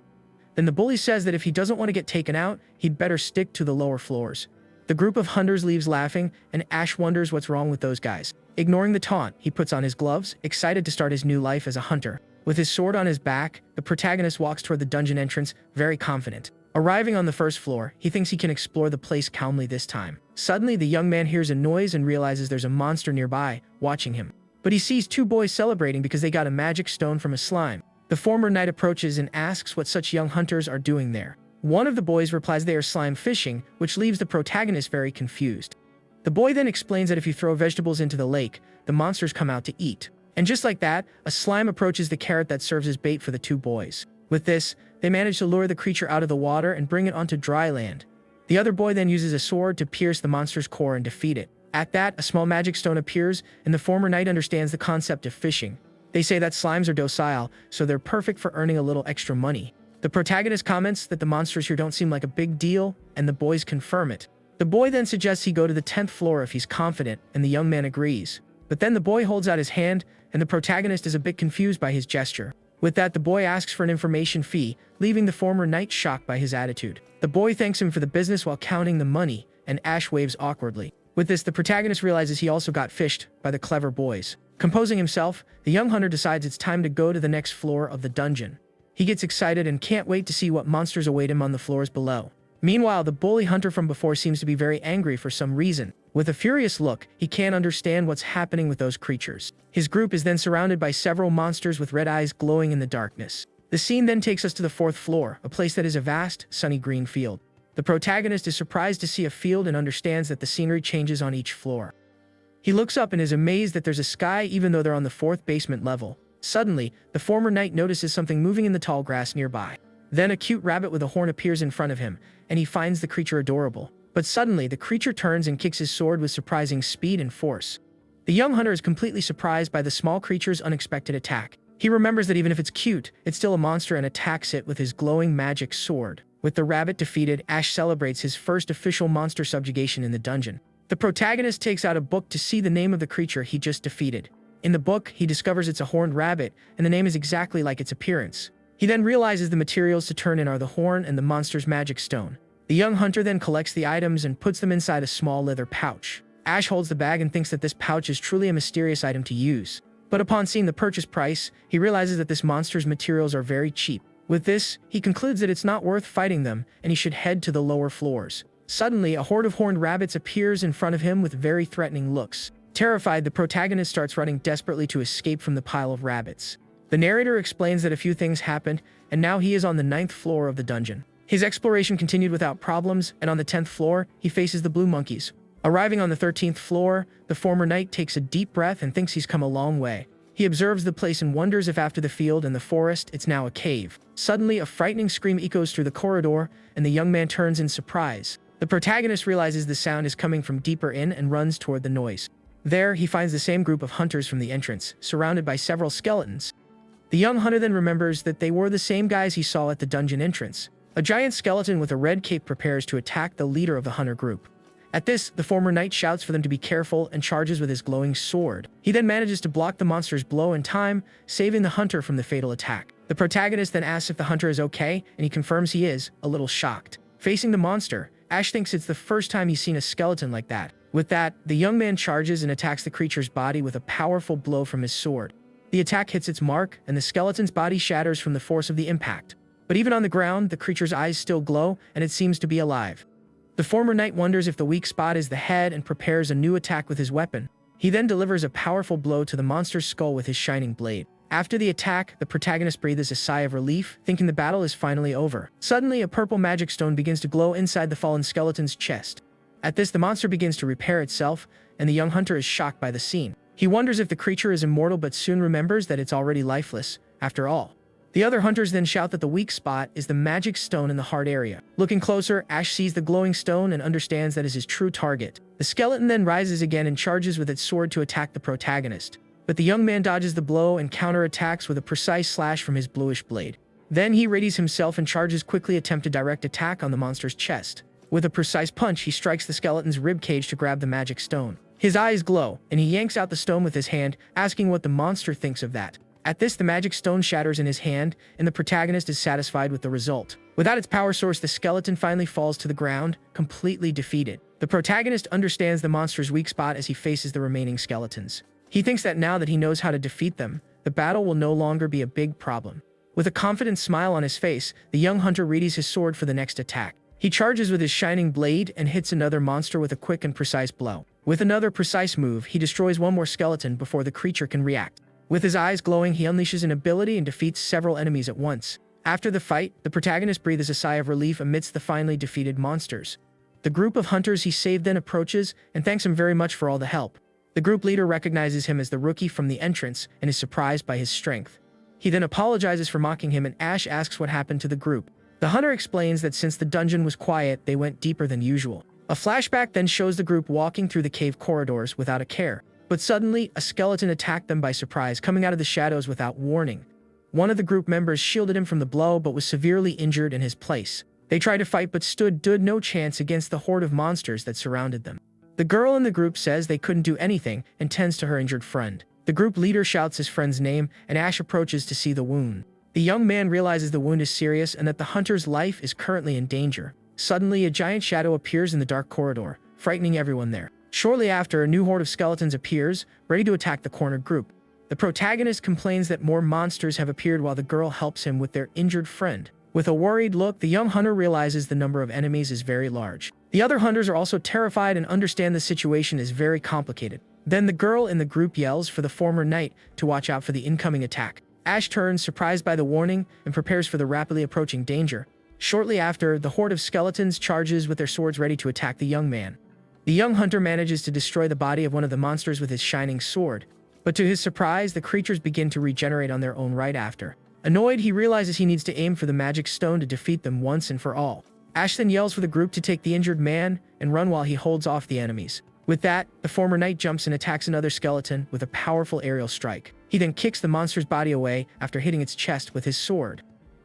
Then the bully says that if he doesn't want to get taken out, he'd better stick to the lower floors. The group of hunters leaves laughing, and Ash wonders what's wrong with those guys. Ignoring the taunt, he puts on his gloves, excited to start his new life as a hunter. With his sword on his back, the protagonist walks toward the dungeon entrance, very confident. Arriving on the first floor, he thinks he can explore the place calmly this time. Suddenly, the young man hears a noise and realizes there's a monster nearby, watching him. But he sees two boys celebrating because they got a magic stone from a slime. The former knight approaches and asks what such young hunters are doing there. One of the boys replies they are slime fishing, which leaves the protagonist very confused. The boy then explains that if you throw vegetables into the lake, the monsters come out to eat. And just like that, a slime approaches the carrot that serves as bait for the two boys. With this, they manage to lure the creature out of the water and bring it onto dry land. The other boy then uses a sword to pierce the monster's core and defeat it. At that, a small magic stone appears, and the former knight understands the concept of fishing. They say that slimes are docile, so they're perfect for earning a little extra money. The protagonist comments that the monsters here don't seem like a big deal, and the boys confirm it. The boy then suggests he go to the 10th floor if he's confident, and the young man agrees. But then the boy holds out his hand, and the protagonist is a bit confused by his gesture. With that, the boy asks for an information fee, leaving the former knight shocked by his attitude. The boy thanks him for the business while counting the money, and Ash waves awkwardly. With this, the protagonist realizes he also got fished by the clever boys. Composing himself, the young hunter decides it's time to go to the next floor of the dungeon. He gets excited and can't wait to see what monsters await him on the floors below. Meanwhile, the bully hunter from before seems to be very angry for some reason. With a furious look, he can't understand what's happening with those creatures. His group is then surrounded by several monsters with red eyes glowing in the darkness. The scene then takes us to the 4th floor, a place that is a vast, sunny green field. The protagonist is surprised to see a field and understands that the scenery changes on each floor. He looks up and is amazed that there's a sky even though they're on the 4th basement level. Suddenly, the former knight notices something moving in the tall grass nearby. Then a cute rabbit with a horn appears in front of him, and he finds the creature adorable. But suddenly, the creature turns and kicks his sword with surprising speed and force. The young hunter is completely surprised by the small creature's unexpected attack. He remembers that even if it's cute, it's still a monster and attacks it with his glowing magic sword. With the rabbit defeated, Ash celebrates his first official monster subjugation in the dungeon. The protagonist takes out a book to see the name of the creature he just defeated. In the book, he discovers it's a horned rabbit, and the name is exactly like its appearance. He then realizes the materials to turn in are the horn and the monster's magic stone. The young hunter then collects the items and puts them inside a small leather pouch. Ash holds the bag and thinks that this pouch is truly a mysterious item to use. But upon seeing the purchase price, he realizes that this monster's materials are very cheap. With this, he concludes that it's not worth fighting them, and he should head to the lower floors. Suddenly, a horde of horned rabbits appears in front of him with very threatening looks. Terrified, the protagonist starts running desperately to escape from the pile of rabbits. The narrator explains that a few things happened, and now he is on the 9th floor of the dungeon. His exploration continued without problems, and on the 10th floor, he faces the blue monkeys. Arriving on the 13th floor, the former knight takes a deep breath and thinks he's come a long way. He observes the place and wonders if after the field and the forest, it's now a cave. Suddenly, a frightening scream echoes through the corridor, and the young man turns in surprise. The protagonist realizes the sound is coming from deeper in and runs toward the noise. There, he finds the same group of hunters from the entrance, surrounded by several skeletons. The young hunter then remembers that they were the same guys he saw at the dungeon entrance. A giant skeleton with a red cape prepares to attack the leader of the hunter group. At this, the former knight shouts for them to be careful and charges with his glowing sword. He then manages to block the monster's blow in time, saving the hunter from the fatal attack. The protagonist then asks if the hunter is okay, and he confirms he is, a little shocked. Facing the monster, Ash thinks it's the first time he's seen a skeleton like that. With that, the young man charges and attacks the creature's body with a powerful blow from his sword. The attack hits its mark, and the skeleton's body shatters from the force of the impact. But even on the ground, the creature's eyes still glow, and it seems to be alive. The former knight wonders if the weak spot is the head and prepares a new attack with his weapon. He then delivers a powerful blow to the monster's skull with his shining blade. After the attack, the protagonist breathes a sigh of relief, thinking the battle is finally over. Suddenly, a purple magic stone begins to glow inside the fallen skeleton's chest. At this, the monster begins to repair itself, and the young hunter is shocked by the scene. He wonders if the creature is immortal but soon remembers that it's already lifeless, after all. The other hunters then shout that the weak spot is the magic stone in the heart area. Looking closer, Ash sees the glowing stone and understands that is his true target. The skeleton then rises again and charges with its sword to attack the protagonist. But the young man dodges the blow and counterattacks with a precise slash from his bluish blade. Then he readies himself and charges quickly attempt a direct attack on the monster's chest. With a precise punch, he strikes the skeleton's ribcage to grab the magic stone. His eyes glow, and he yanks out the stone with his hand, asking what the monster thinks of that. At this, the magic stone shatters in his hand, and the protagonist is satisfied with the result. Without its power source, the skeleton finally falls to the ground, completely defeated. The protagonist understands the monster's weak spot as he faces the remaining skeletons. He thinks that now that he knows how to defeat them, the battle will no longer be a big problem. With a confident smile on his face, the young hunter readies his sword for the next attack. He charges with his shining blade and hits another monster with a quick and precise blow. With another precise move, he destroys one more skeleton before the creature can react. With his eyes glowing, he unleashes an ability and defeats several enemies at once. After the fight, the protagonist breathes a sigh of relief amidst the finally defeated monsters. The group of hunters he saved then approaches and thanks him very much for all the help. The group leader recognizes him as the rookie from the entrance and is surprised by his strength. He then apologizes for mocking him, and Ash asks what happened to the group. The hunter explains that since the dungeon was quiet, they went deeper than usual. A flashback then shows the group walking through the cave corridors without a care. But suddenly, a skeleton attacked them by surprise, coming out of the shadows without warning. One of the group members shielded him from the blow but was severely injured in his place. They tried to fight but stood no chance against the horde of monsters that surrounded them. The girl in the group says they couldn't do anything and tends to her injured friend. The group leader shouts his friend's name, and Ash approaches to see the wound. The young man realizes the wound is serious and that the hunter's life is currently in danger. Suddenly, a giant shadow appears in the dark corridor, frightening everyone there. Shortly after, a new horde of skeletons appears, ready to attack the cornered group. The protagonist complains that more monsters have appeared while the girl helps him with their injured friend. With a worried look, the young hunter realizes the number of enemies is very large. The other hunters are also terrified and understand the situation is very complicated. Then the girl in the group yells for the former knight to watch out for the incoming attack. Ash turns, surprised by the warning, and prepares for the rapidly approaching danger. Shortly after, the horde of skeletons charges with their swords ready to attack the young man. The young hunter manages to destroy the body of one of the monsters with his shining sword, but to his surprise, the creatures begin to regenerate on their own right after. Annoyed, he realizes he needs to aim for the magic stone to defeat them once and for all. Ash then yells for the group to take the injured man and run while he holds off the enemies. With that, the former knight jumps and attacks another skeleton with a powerful aerial strike. He then kicks the monster's body away after hitting its chest with his sword.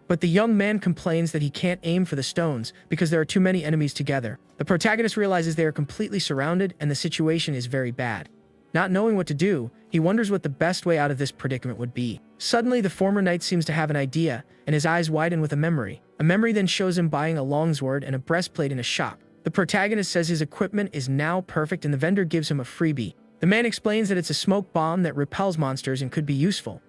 But the young man complains that he can't aim for the stones because there are too many enemies together. The protagonist realizes they are completely surrounded and the situation is very bad. Not knowing what to do, he wonders what the best way out of this predicament would be. Suddenly, the former knight seems to have an idea, and his eyes widen with a memory. A memory then shows him buying a longsword and a breastplate in a shop. The protagonist says his equipment is now perfect and the vendor gives him a freebie. The man explains that it's a smoke bomb that repels monsters and could be useful.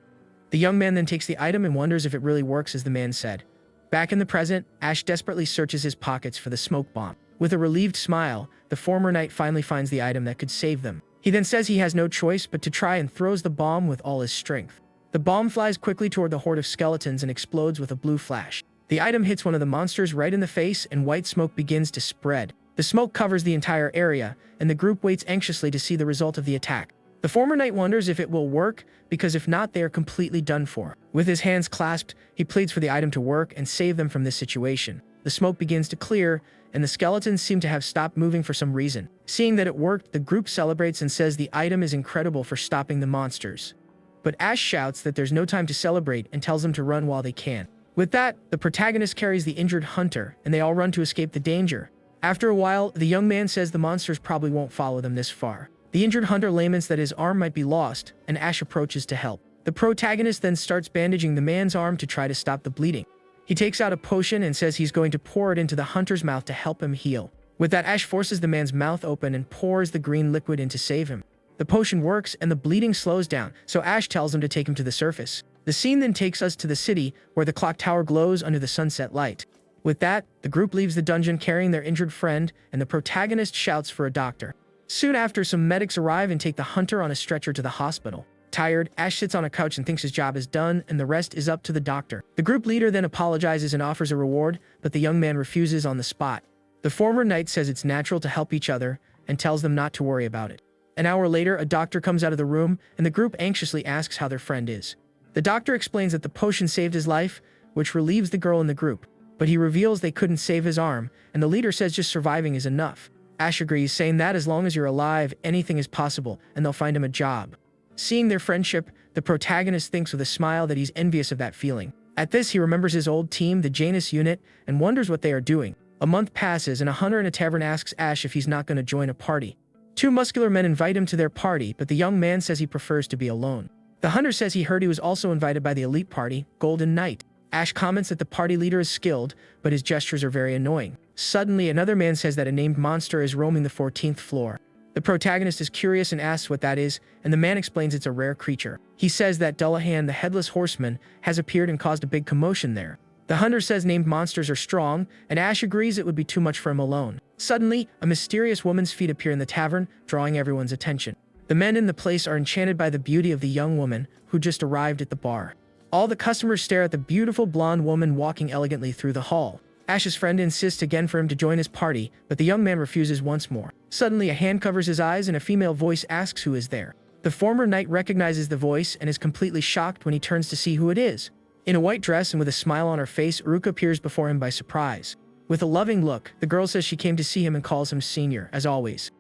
The young man then takes the item and wonders if it really works as the man said. Back in the present, Ash desperately searches his pockets for the smoke bomb. With a relieved smile, the former knight finally finds the item that could save them. He then says he has no choice but to try and throws the bomb with all his strength. The bomb flies quickly toward the horde of skeletons and explodes with a blue flash. The item hits one of the monsters right in the face and white smoke begins to spread. The smoke covers the entire area, and the group waits anxiously to see the result of the attack. The former knight wonders if it will work, because if not, they are completely done for. With his hands clasped, he pleads for the item to work and save them from this situation. The smoke begins to clear, and the skeletons seem to have stopped moving for some reason. Seeing that it worked, the group celebrates and says the item is incredible for stopping the monsters. But Ash shouts that there's no time to celebrate and tells them to run while they can. With that, the protagonist carries the injured hunter, and they all run to escape the danger. After a while, the young man says the monsters probably won't follow them this far. The injured hunter laments that his arm might be lost, and Ash approaches to help. The protagonist then starts bandaging the man's arm to try to stop the bleeding. He takes out a potion and says he's going to pour it into the hunter's mouth to help him heal. With that, Ash forces the man's mouth open and pours the green liquid in to save him. The potion works and the bleeding slows down, so Ash tells him to take him to the surface. The scene then takes us to the city, where the clock tower glows under the sunset light. With that, the group leaves the dungeon carrying their injured friend, and the protagonist shouts for a doctor. Soon after, some medics arrive and take the hunter on a stretcher to the hospital. Tired, Ash sits on a couch and thinks his job is done, and the rest is up to the doctor. The group leader then apologizes and offers a reward, but the young man refuses on the spot. The former knight says it's natural to help each other, and tells them not to worry about it. An hour later, a doctor comes out of the room, and the group anxiously asks how their friend is. The doctor explains that the potion saved his life, which relieves the girl in the group, but he reveals they couldn't save his arm, and the leader says just surviving is enough. Ash agrees, saying that as long as you're alive, anything is possible, and they'll find him a job. Seeing their friendship, the protagonist thinks with a smile that he's envious of that feeling. At this, he remembers his old team, the Janus unit, and wonders what they are doing. A month passes, and a hunter in a tavern asks Ash if he's not going to join a party. Two muscular men invite him to their party, but the young man says he prefers to be alone. The hunter says he heard he was also invited by the elite party, Golden Knight. Ash comments that the party leader is skilled, but his gestures are very annoying. Suddenly, another man says that a named monster is roaming the 14th floor. The protagonist is curious and asks what that is, and the man explains it's a rare creature. He says that Dullahan, the headless horseman, has appeared and caused a big commotion there. The hunter says named monsters are strong, and Ash agrees it would be too much for him alone. Suddenly, a mysterious woman's feet appear in the tavern, drawing everyone's attention. The men in the place are enchanted by the beauty of the young woman, who just arrived at the bar. All the customers stare at the beautiful blonde woman walking elegantly through the hall. Ash's friend insists again for him to join his party, but the young man refuses once more. Suddenly, a hand covers his eyes and a female voice asks who is there. The former knight recognizes the voice and is completely shocked when he turns to see who it is. In a white dress and with a smile on her face, Uruka appears before him by surprise. With a loving look, the girl says she came to see him and calls him senior, as always.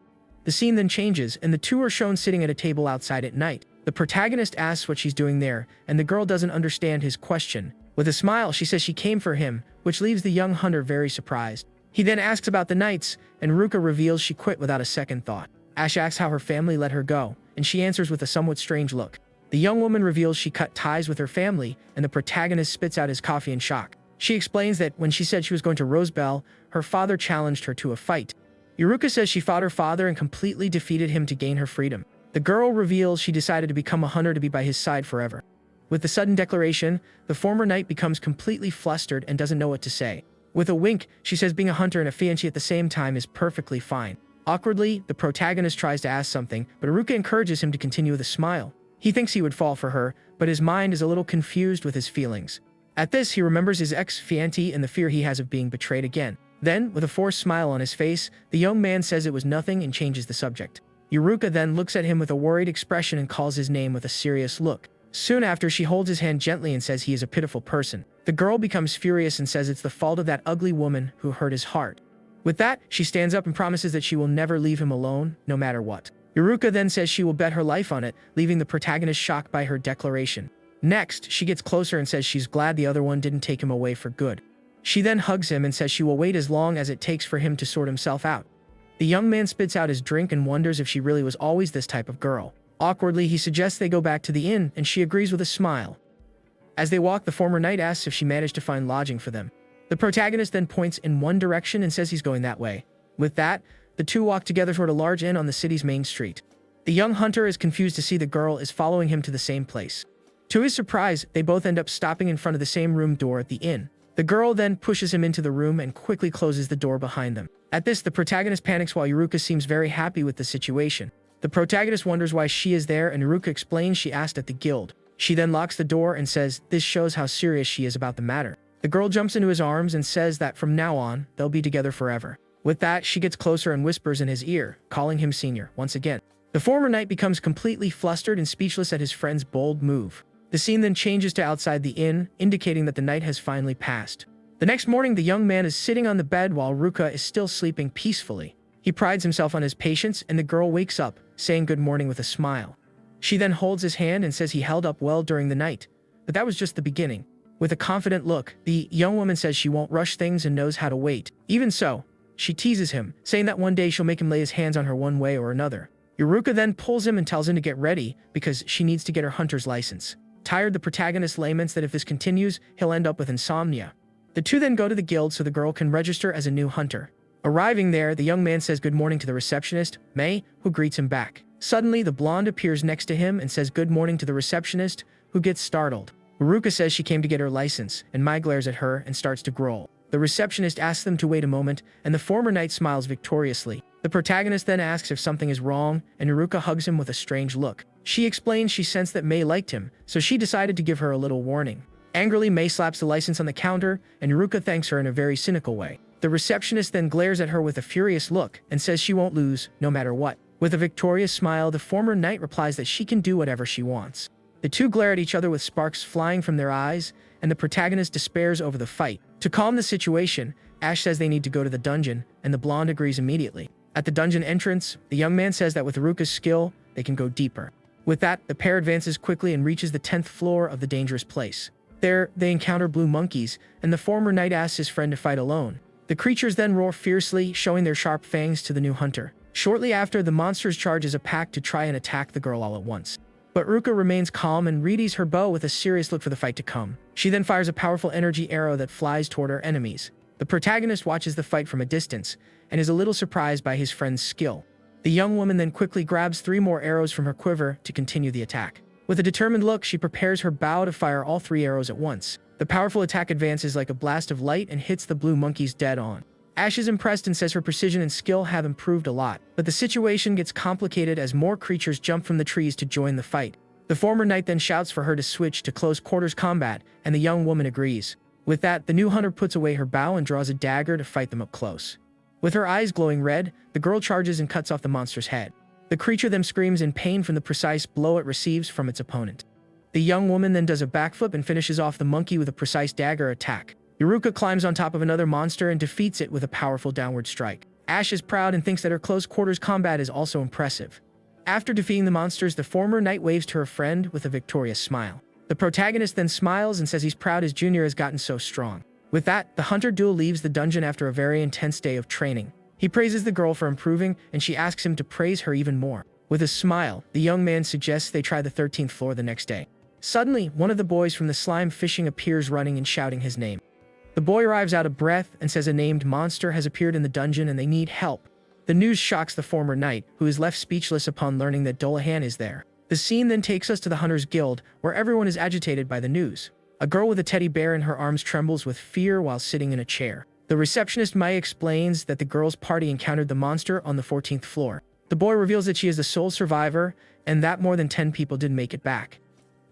The scene then changes, and the two are shown sitting at a table outside at night. The protagonist asks what she's doing there, and the girl doesn't understand his question. With a smile, she says she came for him, which leaves the young hunter very surprised. He then asks about the knights, and Ruka reveals she quit without a second thought. Ash asks how her family let her go, and she answers with a somewhat strange look. The young woman reveals she cut ties with her family, and the protagonist spits out his coffee in shock. She explains that when she said she was going to Rosebell, her father challenged her to a fight. Uruka says she fought her father and completely defeated him to gain her freedom. The girl reveals she decided to become a hunter to be by his side forever. With the sudden declaration, the former knight becomes completely flustered and doesn't know what to say. With a wink, she says being a hunter and a fiancé at the same time is perfectly fine. Awkwardly, the protagonist tries to ask something, but Uruka encourages him to continue with a smile. He thinks he would fall for her, but his mind is a little confused with his feelings. At this, he remembers his ex-fiancée and the fear he has of being betrayed again. Then, with a forced smile on his face, the young man says it was nothing and changes the subject. Yuruka then looks at him with a worried expression and calls his name with a serious look. Soon after, she holds his hand gently and says he is a pitiful person. The girl becomes furious and says it's the fault of that ugly woman who hurt his heart. With that, she stands up and promises that she will never leave him alone, no matter what. Yuruka then says she will bet her life on it, leaving the protagonist shocked by her declaration. Next, she gets closer and says she's glad the other one didn't take him away for good. She then hugs him and says she will wait as long as it takes for him to sort himself out. The young man spits out his drink and wonders if she really was always this type of girl. Awkwardly, he suggests they go back to the inn, and she agrees with a smile. As they walk, the former knight asks if she managed to find lodging for them. The protagonist then points in one direction and says he's going that way. With that, the two walk together toward a large inn on the city's main street. The young hunter is confused to see the girl is following him to the same place. To his surprise, they both end up stopping in front of the same room door at the inn. The girl then pushes him into the room and quickly closes the door behind them. At this, the protagonist panics while Yuruka seems very happy with the situation. The protagonist wonders why she is there, and Yuruka explains she asked at the guild. She then locks the door and says this shows how serious she is about the matter. The girl jumps into his arms and says that from now on, they'll be together forever. With that, she gets closer and whispers in his ear, calling him senior once again. The former knight becomes completely flustered and speechless at his friend's bold move. The scene then changes to outside the inn, indicating that the night has finally passed. The next morning, the young man is sitting on the bed while Ruka is still sleeping peacefully. He prides himself on his patience, and the girl wakes up, saying good morning with a smile. She then holds his hand and says he held up well during the night, but that was just the beginning. With a confident look, the young woman says she won't rush things and knows how to wait. Even so, she teases him, saying that one day she'll make him lay his hands on her one way or another. Yuruka then pulls him and tells him to get ready because she needs to get her hunter's license. Tired, the protagonist laments that if this continues, he'll end up with insomnia. The two then go to the guild so the girl can register as a new hunter. Arriving there, the young man says good morning to the receptionist, May, who greets him back. Suddenly, the blonde appears next to him and says good morning to the receptionist, who gets startled. Uruka says she came to get her license, and Mai glares at her and starts to growl. The receptionist asks them to wait a moment, and the former knight smiles victoriously. The protagonist then asks if something is wrong, and Uruka hugs him with a strange look. She explains she sensed that May liked him, so she decided to give her a little warning. Angrily, May slaps the license on the counter, and Uruka thanks her in a very cynical way. The receptionist then glares at her with a furious look and says she won't lose, no matter what. With a victorious smile, the former knight replies that she can do whatever she wants. The two glare at each other with sparks flying from their eyes, and the protagonist despairs over the fight. To calm the situation, Ash says they need to go to the dungeon, and the blonde agrees immediately. At the dungeon entrance, the young man says that with Uruka's skill, they can go deeper. With that, the pair advances quickly and reaches the 10th floor of the dangerous place. There, they encounter blue monkeys, and the former knight asks his friend to fight alone. The creatures then roar fiercely, showing their sharp fangs to the new hunter. Shortly after, the monsters charge as a pack to try and attack the girl all at once. But Ruka remains calm and readies her bow with a serious look for the fight to come. She then fires a powerful energy arrow that flies toward her enemies. The protagonist watches the fight from a distance, and is a little surprised by his friend's skill. The young woman then quickly grabs 3 more arrows from her quiver to continue the attack. With a determined look, she prepares her bow to fire all 3 arrows at once. The powerful attack advances like a blast of light and hits the blue monkeys dead on. Ash is impressed and says her precision and skill have improved a lot, but the situation gets complicated as more creatures jump from the trees to join the fight. The former knight then shouts for her to switch to close quarters combat, and the young woman agrees. With that, the new hunter puts away her bow and draws a dagger to fight them up close. With her eyes glowing red, the girl charges and cuts off the monster's head. The creature then screams in pain from the precise blow it receives from its opponent. The young woman then does a backflip and finishes off the monkey with a precise dagger attack. Yuruka climbs on top of another monster and defeats it with a powerful downward strike. Ash is proud and thinks that her close quarters combat is also impressive. After defeating the monsters, the former knight waves to her friend with a victorious smile. The protagonist then smiles and says he's proud his junior has gotten so strong. With that, the hunter duel leaves the dungeon after a very intense day of training. He praises the girl for improving, and she asks him to praise her even more. With a smile, the young man suggests they try the 13th floor the next day. Suddenly, one of the boys from the slime fishing appears running and shouting his name. The boy arrives out of breath and says a named monster has appeared in the dungeon and they need help. The news shocks the former knight, who is left speechless upon learning that Dolahan is there. The scene then takes us to the Hunters Guild, where everyone is agitated by the news. A girl with a teddy bear in her arms trembles with fear while sitting in a chair. The receptionist Maya explains that the girl's party encountered the monster on the 14th floor. The boy reveals that she is the sole survivor, and that more than 10 people didn't make it back.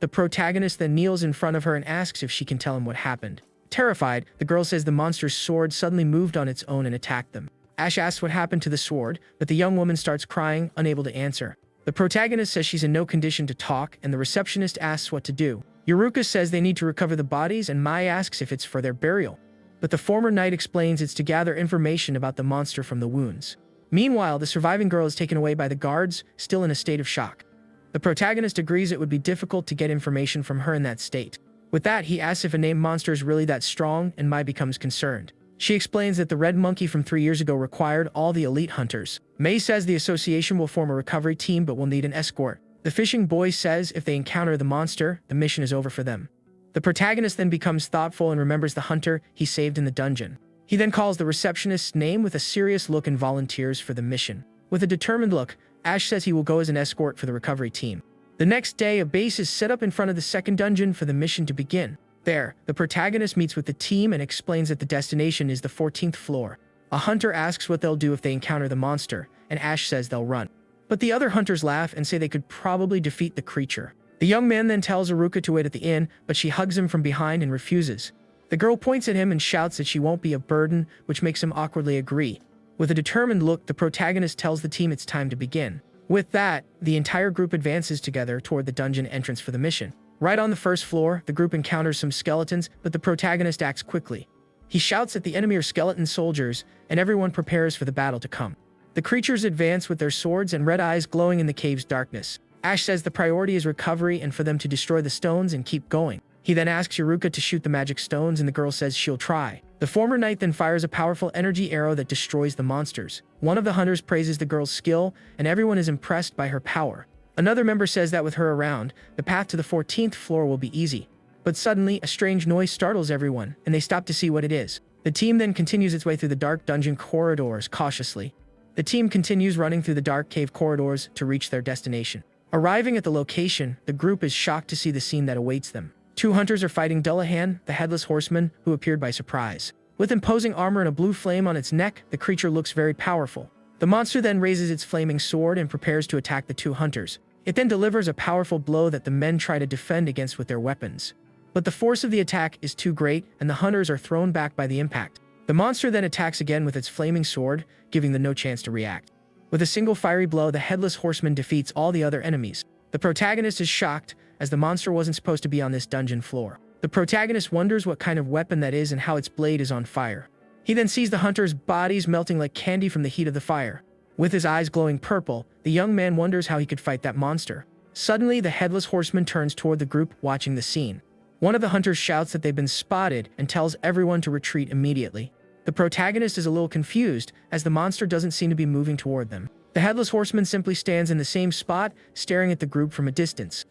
The protagonist then kneels in front of her and asks if she can tell him what happened. Terrified, the girl says the monster's sword suddenly moved on its own and attacked them. Ash asks what happened to the sword, but the young woman starts crying, unable to answer. The protagonist says she's in no condition to talk, and the receptionist asks what to do. Yuruka says they need to recover the bodies, and Mai asks if it's for their burial. But the former knight explains it's to gather information about the monster from the wounds. Meanwhile, the surviving girl is taken away by the guards, still in a state of shock. The protagonist agrees it would be difficult to get information from her in that state. With that, he asks if a named monster is really that strong, and Mai becomes concerned. She explains that the red monkey from 3 years ago required all the elite hunters. Mai says the association will form a recovery team but will need an escort. The fishing boy says if they encounter the monster, the mission is over for them. The protagonist then becomes thoughtful and remembers the hunter he saved in the dungeon. He then calls the receptionist's name with a serious look and volunteers for the mission. With a determined look, Ash says he will go as an escort for the recovery team. The next day, a base is set up in front of the second dungeon for the mission to begin. There, the protagonist meets with the team and explains that the destination is the 14th floor. A hunter asks what they'll do if they encounter the monster, and Ash says they'll run. But the other hunters laugh and say they could probably defeat the creature. The young man then tells Iruka to wait at the inn, but she hugs him from behind and refuses. The girl points at him and shouts that she won't be a burden, which makes him awkwardly agree. With a determined look, the protagonist tells the team it's time to begin. With that, the entire group advances together toward the dungeon entrance for the mission. Right on the first floor, the group encounters some skeletons, but the protagonist acts quickly. He shouts that the enemy are skeleton soldiers, and everyone prepares for the battle to come. The creatures advance with their swords and red eyes glowing in the cave's darkness. Ash says the priority is recovery and for them to destroy the stones and keep going. He then asks Yuruka to shoot the magic stones, and the girl says she'll try. The former knight then fires a powerful energy arrow that destroys the monsters. One of the hunters praises the girl's skill, and everyone is impressed by her power. Another member says that with her around, the path to the 14th floor will be easy. But suddenly, a strange noise startles everyone, and they stop to see what it is. The team then continues its way through the dark dungeon corridors cautiously. The team continues running through the dark cave corridors to reach their destination. Arriving at the location, the group is shocked to see the scene that awaits them. 2 hunters are fighting Dullahan, the headless horseman, who appeared by surprise. With imposing armor and a blue flame on its neck, the creature looks very powerful. The monster then raises its flaming sword and prepares to attack the 2 hunters. It then delivers a powerful blow that the men try to defend against with their weapons. But the force of the attack is too great, and the hunters are thrown back by the impact. The monster then attacks again with its flaming sword, giving them no chance to react. With a single fiery blow, the headless horseman defeats all the other enemies. The protagonist is shocked, as the monster wasn't supposed to be on this dungeon floor. The protagonist wonders what kind of weapon that is and how its blade is on fire. He then sees the hunters' bodies melting like candy from the heat of the fire. With his eyes glowing purple, the young man wonders how he could fight that monster. Suddenly, the headless horseman turns toward the group watching the scene. One of the hunters shouts that they've been spotted and tells everyone to retreat immediately. The protagonist is a little confused, as the monster doesn't seem to be moving toward them. The headless horseman simply stands in the same spot, staring at the group from a distance.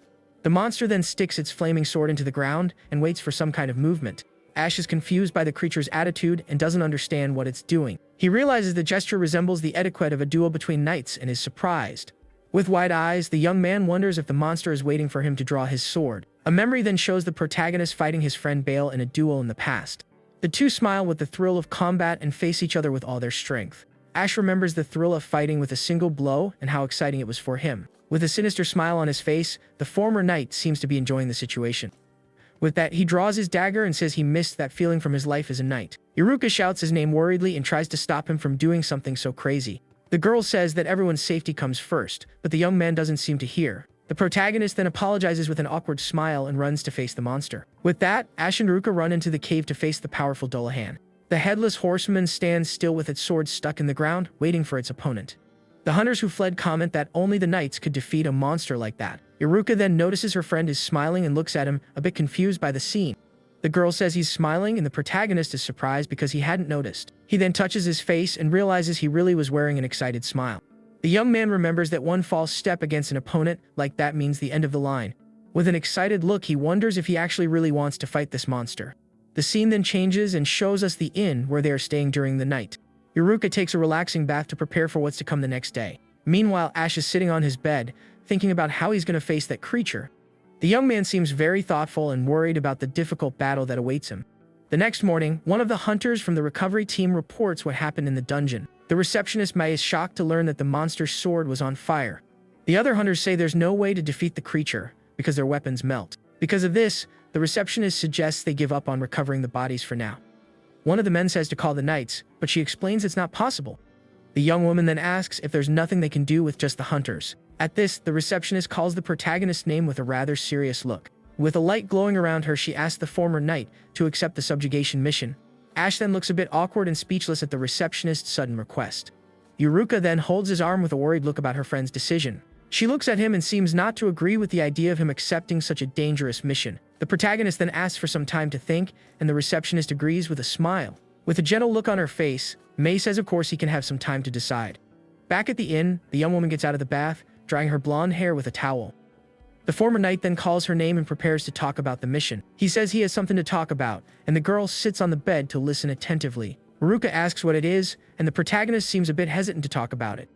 The monster then sticks its flaming sword into the ground and waits for some kind of movement. Ash is confused by the creature's attitude and doesn't understand what it's doing. He realizes the gesture resembles the etiquette of a duel between knights and is surprised. With wide eyes, the young man wonders if the monster is waiting for him to draw his sword. A memory then shows the protagonist fighting his friend Bale in a duel in the past. The two smile with the thrill of combat and face each other with all their strength. Ash remembers the thrill of fighting with a single blow and how exciting it was for him. With a sinister smile on his face, the former knight seems to be enjoying the situation. With that, he draws his dagger and says he missed that feeling from his life as a knight. Iruka shouts his name worriedly and tries to stop him from doing something so crazy. The girl says that everyone's safety comes first, but the young man doesn't seem to hear. The protagonist then apologizes with an awkward smile and runs to face the monster. With that, Ash and Iruka run into the cave to face the powerful Dullahan. The headless horseman stands still with its sword stuck in the ground, waiting for its opponent. The hunters who fled comment that only the knights could defeat a monster like that. Iruka then notices her friend is smiling and looks at him, a bit confused by the scene. The girl says he's smiling and the protagonist is surprised because he hadn't noticed. He then touches his face and realizes he really was wearing an excited smile. The young man remembers that one false step against an opponent like that means the end of the line. With an excited look, he wonders if he actually really wants to fight this monster. The scene then changes and shows us the inn where they are staying during the night. Iruka takes a relaxing bath to prepare for what's to come the next day. Meanwhile, Ash is sitting on his bed, thinking about how he's going to face that creature. The young man seems very thoughtful and worried about the difficult battle that awaits him. The next morning, one of the hunters from the recovery team reports what happened in the dungeon. The receptionist Mai is shocked to learn that the monster's sword was on fire. The other hunters say there's no way to defeat the creature, because their weapons melt. Because of this, the receptionist suggests they give up on recovering the bodies for now. One of the men says to call the knights, but she explains it's not possible. The young woman then asks if there's nothing they can do with just the hunters. At this, the receptionist calls the protagonist's name with a rather serious look. With a light glowing around her, she asks the former knight to accept the subjugation mission. Ash then looks a bit awkward and speechless at the receptionist's sudden request. Yuruka then holds his arm with a worried look about her friend's decision. She looks at him and seems not to agree with the idea of him accepting such a dangerous mission. The protagonist then asks for some time to think, and the receptionist agrees with a smile. With a gentle look on her face, Mei says of course he can have some time to decide. Back at the inn, the young woman gets out of the bath, drying her blonde hair with a towel. The former knight then calls her name and prepares to talk about the mission. He says he has something to talk about, and the girl sits on the bed to listen attentively. Haruka asks what it is, and the protagonist seems a bit hesitant to talk about it.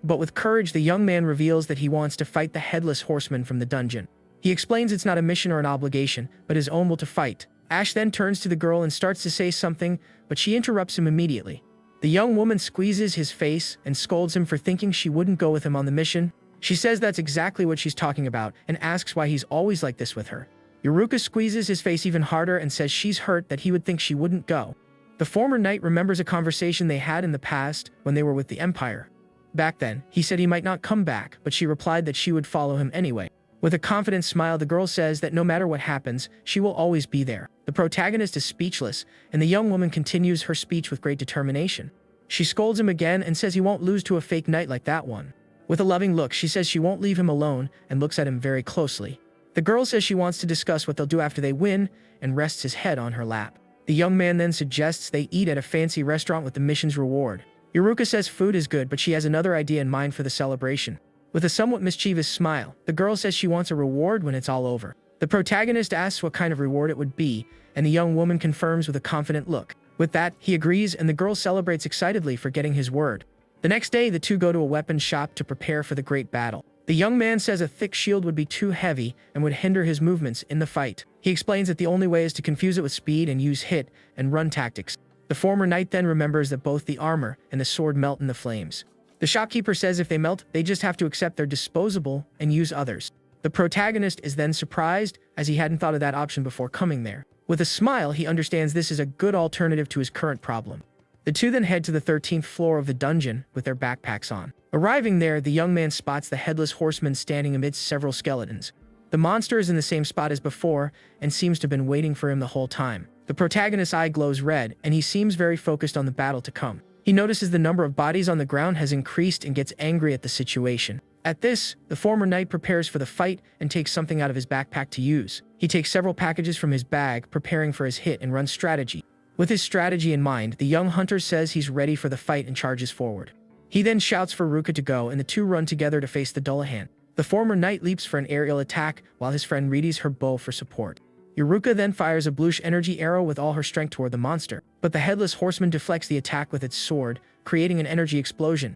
But with courage, the young man reveals that he wants to fight the Headless Horseman from the dungeon. He explains it's not a mission or an obligation, but his own will to fight. Ash then turns to the girl and starts to say something, but she interrupts him immediately. The young woman squeezes his face and scolds him for thinking she wouldn't go with him on the mission. She says that's exactly what she's talking about and asks why he's always like this with her. Yuruka squeezes his face even harder and says she's hurt that he would think she wouldn't go. The former knight remembers a conversation they had in the past when they were with the Empire. Back then, he said he might not come back, but she replied that she would follow him anyway. With a confident smile, the girl says that no matter what happens, she will always be there. The protagonist is speechless, and the young woman continues her speech with great determination. She scolds him again and says he won't lose to a fake knight like that one. With a loving look, she says she won't leave him alone and looks at him very closely. The girl says she wants to discuss what they'll do after they win and rests his head on her lap. The young man then suggests they eat at a fancy restaurant with the mission's reward. Yuruka says food is good, but she has another idea in mind for the celebration. With a somewhat mischievous smile, the girl says she wants a reward when it's all over. The protagonist asks what kind of reward it would be, and the young woman confirms with a confident look. With that, he agrees, and the girl celebrates excitedly for getting his word. The next day, the two go to a weapons shop to prepare for the great battle. The young man says a thick shield would be too heavy and would hinder his movements in the fight. He explains that the only way is to confuse it with speed and use hit and run tactics. The former knight then remembers that both the armor and the sword melt in the flames. The shopkeeper says if they melt, they just have to accept they're disposable and use others. The protagonist is then surprised, as he hadn't thought of that option before coming there. With a smile, he understands this is a good alternative to his current problem. The two then head to the 13th floor of the dungeon with their backpacks on. Arriving there, the young man spots the Headless Horseman standing amidst several skeletons. The monster is in the same spot as before and seems to have been waiting for him the whole time. The protagonist's eye glows red, and he seems very focused on the battle to come. He notices the number of bodies on the ground has increased and gets angry at the situation. At this, the former knight prepares for the fight and takes something out of his backpack to use. He takes several packages from his bag, preparing for his hit and run strategy. With his strategy in mind, the young hunter says he's ready for the fight and charges forward. He then shouts for Ruka to go, and the two run together to face the Dullahan. The former knight leaps for an aerial attack, while his friend readies her bow for support. Yuruka then fires a bluish energy arrow with all her strength toward the monster, but the Headless Horseman deflects the attack with its sword, creating an energy explosion.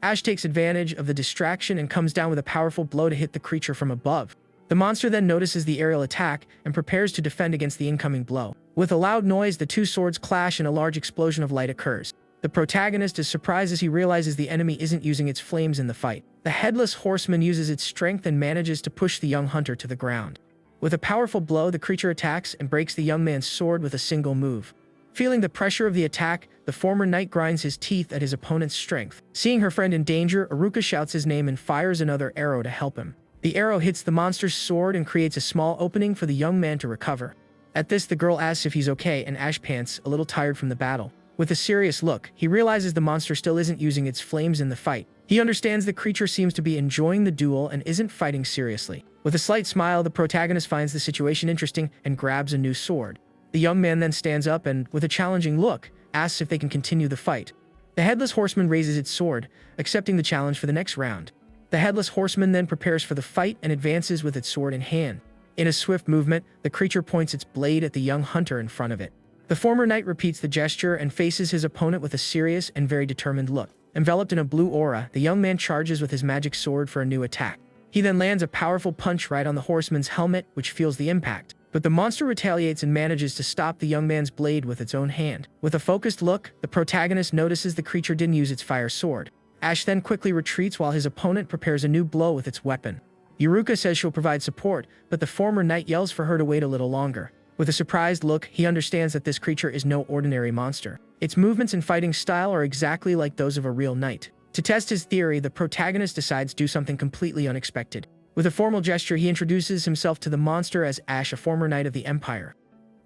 Ash takes advantage of the distraction and comes down with a powerful blow to hit the creature from above. The monster then notices the aerial attack and prepares to defend against the incoming blow. With a loud noise, the two swords clash and a large explosion of light occurs. The protagonist is surprised as he realizes the enemy isn't using its flames in the fight. The Headless Horseman uses its strength and manages to push the young hunter to the ground. With a powerful blow, the creature attacks and breaks the young man's sword with a single move. Feeling the pressure of the attack, the former knight grinds his teeth at his opponent's strength. Seeing her friend in danger, Aruka shouts his name and fires another arrow to help him. The arrow hits the monster's sword and creates a small opening for the young man to recover. At this, the girl asks if he's okay, and Ash pants, a little tired from the battle. With a serious look, he realizes the monster still isn't using its flames in the fight. He understands the creature seems to be enjoying the duel and isn't fighting seriously. With a slight smile, the protagonist finds the situation interesting and grabs a new sword. The young man then stands up and, with a challenging look, asks if they can continue the fight. The Headless Horseman raises its sword, accepting the challenge for the next round. The Headless Horseman then prepares for the fight and advances with its sword in hand. In a swift movement, the creature points its blade at the young hunter in front of it. The former knight repeats the gesture and faces his opponent with a serious and very determined look. Enveloped in a blue aura, the young man charges with his magic sword for a new attack. He then lands a powerful punch right on the horseman's helmet, which feels the impact. But the monster retaliates and manages to stop the young man's blade with its own hand. With a focused look, the protagonist notices the creature didn't use its fire sword. Ash then quickly retreats while his opponent prepares a new blow with its weapon. Yuruka says she'll provide support, but the former knight yells for her to wait a little longer. With a surprised look, he understands that this creature is no ordinary monster. Its movements and fighting style are exactly like those of a real knight. To test his theory, the protagonist decides to do something completely unexpected. With a formal gesture, he introduces himself to the monster as Ash, a former knight of the Empire.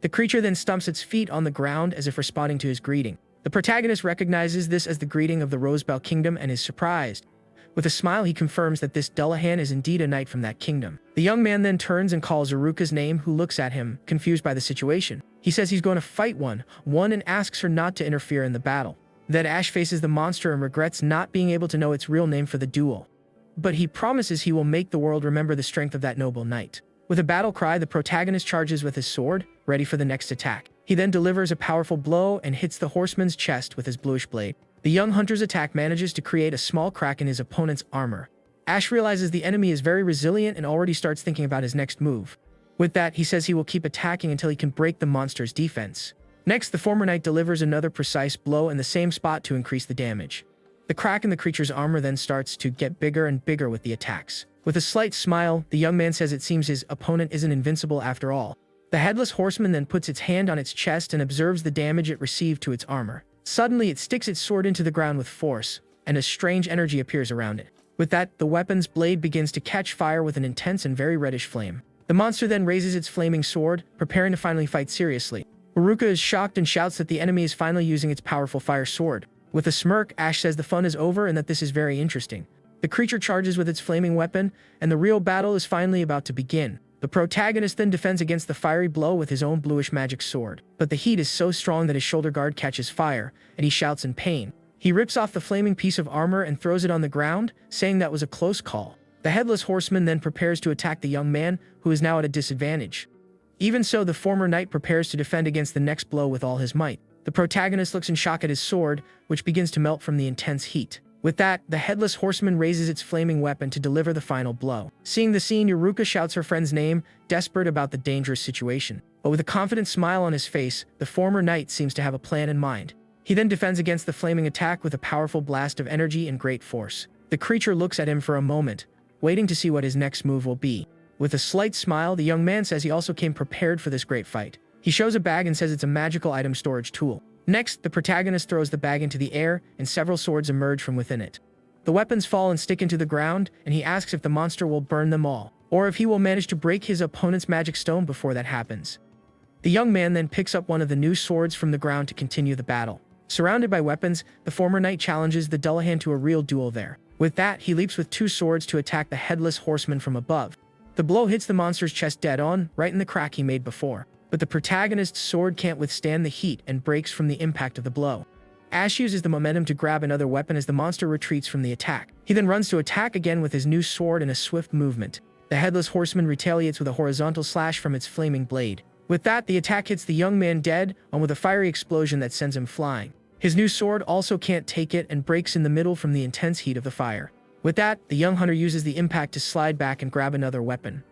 The creature then stumps its feet on the ground as if responding to his greeting. The protagonist recognizes this as the greeting of the Rosebell Kingdom and is surprised. With a smile, he confirms that this Dullahan is indeed a knight from that kingdom. The young man then turns and calls Iruka's name, who looks at him, confused by the situation. He says he's going to fight one, and asks her not to interfere in the battle. Then Ash faces the monster and regrets not being able to know its real name for the duel. But he promises he will make the world remember the strength of that noble knight. With a battle cry, the protagonist charges with his sword, ready for the next attack. He then delivers a powerful blow and hits the horseman's chest with his bluish blade. The young hunter's attack manages to create a small crack in his opponent's armor. Ash realizes the enemy is very resilient and already starts thinking about his next move. With that, he says he will keep attacking until he can break the monster's defense. Next, the former knight delivers another precise blow in the same spot to increase the damage. The crack in the creature's armor then starts to get bigger and bigger with the attacks. With a slight smile, the young man says it seems his opponent isn't invincible after all. The headless horseman then puts its hand on its chest and observes the damage it received to its armor. Suddenly, it sticks its sword into the ground with force, and a strange energy appears around it. With that, the weapon's blade begins to catch fire with an intense and very reddish flame. The monster then raises its flaming sword, preparing to finally fight seriously. Iruka is shocked and shouts that the enemy is finally using its powerful fire sword. With a smirk, Ash says the fun is over and that this is very interesting. The creature charges with its flaming weapon, and the real battle is finally about to begin. The protagonist then defends against the fiery blow with his own bluish magic sword, but the heat is so strong that his shoulder guard catches fire, and he shouts in pain. He rips off the flaming piece of armor and throws it on the ground, saying that was a close call. The headless horseman then prepares to attack the young man, who is now at a disadvantage. Even so, the former knight prepares to defend against the next blow with all his might. The protagonist looks in shock at his sword, which begins to melt from the intense heat. With that, the headless horseman raises its flaming weapon to deliver the final blow. Seeing the scene, Iruka shouts her friend's name, desperate about the dangerous situation. But with a confident smile on his face, the former knight seems to have a plan in mind. He then defends against the flaming attack with a powerful blast of energy and great force. The creature looks at him for a moment, waiting to see what his next move will be. With a slight smile, the young man says he also came prepared for this great fight. He shows a bag and says it's a magical item storage tool. Next, the protagonist throws the bag into the air, and several swords emerge from within it. The weapons fall and stick into the ground, and he asks if the monster will burn them all, or if he will manage to break his opponent's magic stone before that happens. The young man then picks up one of the new swords from the ground to continue the battle. Surrounded by weapons, the former knight challenges the Dullahan to a real duel there. With that, he leaps with two swords to attack the headless horseman from above. The blow hits the monster's chest dead on, right in the crack he made before. But the protagonist's sword can't withstand the heat and breaks from the impact of the blow. Ash uses the momentum to grab another weapon as the monster retreats from the attack. He then runs to attack again with his new sword in a swift movement. The headless horseman retaliates with a horizontal slash from its flaming blade. With that, the attack hits the young man dead, on with a fiery explosion that sends him flying. His new sword also can't take it and breaks in the middle from the intense heat of the fire. With that, the young hunter uses the impact to slide back and grab another weapon.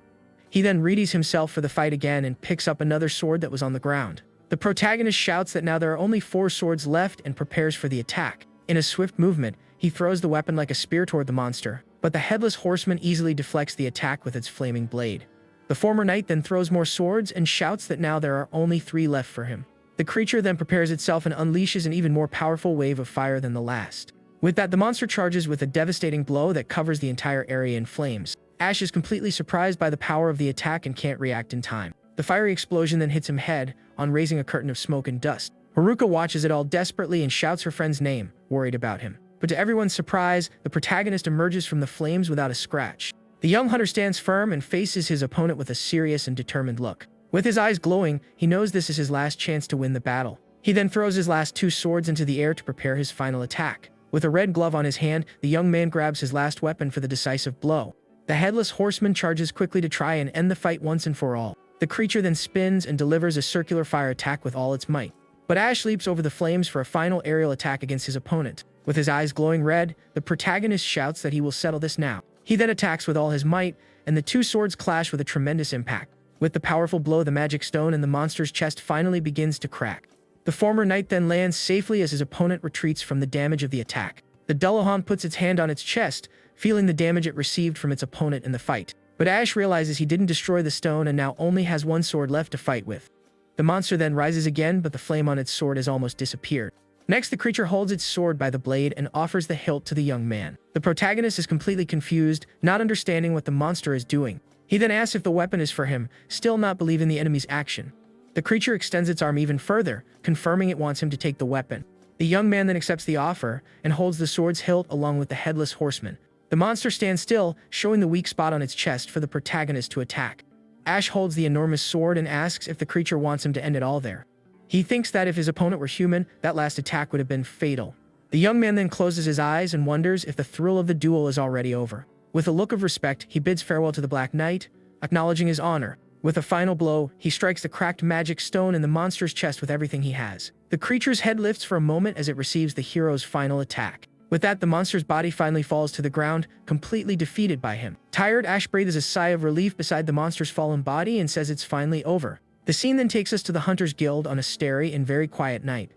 He then readies himself for the fight again and picks up another sword that was on the ground. The protagonist shouts that now there are only 4 swords left and prepares for the attack. In a swift movement, he throws the weapon like a spear toward the monster, but the headless horseman easily deflects the attack with its flaming blade. The former knight then throws more swords and shouts that now there are only 3 left for him. The creature then prepares itself and unleashes an even more powerful wave of fire than the last. With that, the monster charges with a devastating blow that covers the entire area in flames. Ash is completely surprised by the power of the attack and can't react in time. The fiery explosion then hits him head on, raising a curtain of smoke and dust. Haruka watches it all desperately and shouts her friend's name, worried about him. But to everyone's surprise, the protagonist emerges from the flames without a scratch. The young hunter stands firm and faces his opponent with a serious and determined look. With his eyes glowing, he knows this is his last chance to win the battle. He then throws his last 2 swords into the air to prepare his final attack. With a red glove on his hand, the young man grabs his last weapon for the decisive blow. The headless horseman charges quickly to try and end the fight once and for all. The creature then spins and delivers a circular fire attack with all its might. But Ash leaps over the flames for a final aerial attack against his opponent. With his eyes glowing red, the protagonist shouts that he will settle this now. He then attacks with all his might, and the 2 swords clash with a tremendous impact. With the powerful blow, the magic stone in the monster's chest finally begins to crack. The former knight then lands safely as his opponent retreats from the damage of the attack. The Dullahan puts its hand on its chest, feeling the damage it received from its opponent in the fight. But Ash realizes he didn't destroy the stone and now only has one sword left to fight with. The monster then rises again, but the flame on its sword has almost disappeared. Next, the creature holds its sword by the blade and offers the hilt to the young man. The protagonist is completely confused, not understanding what the monster is doing. He then asks if the weapon is for him, still not believing the enemy's action. The creature extends its arm even further, confirming it wants him to take the weapon. The young man then accepts the offer and holds the sword's hilt along with the headless horseman. The monster stands still, showing the weak spot on its chest for the protagonist to attack. Ash holds the enormous sword and asks if the creature wants him to end it all there. He thinks that if his opponent were human, that last attack would have been fatal. The young man then closes his eyes and wonders if the thrill of the duel is already over. With a look of respect, he bids farewell to the Black Knight, acknowledging his honor. With a final blow, he strikes the cracked magic stone in the monster's chest with everything he has. The creature's head lifts for a moment as it receives the hero's final attack. With that, the monster's body finally falls to the ground, completely defeated by him. Tired, Ash breathes a sigh of relief beside the monster's fallen body and says it's finally over. The scene then takes us to the Hunters Guild on a starry and very quiet night.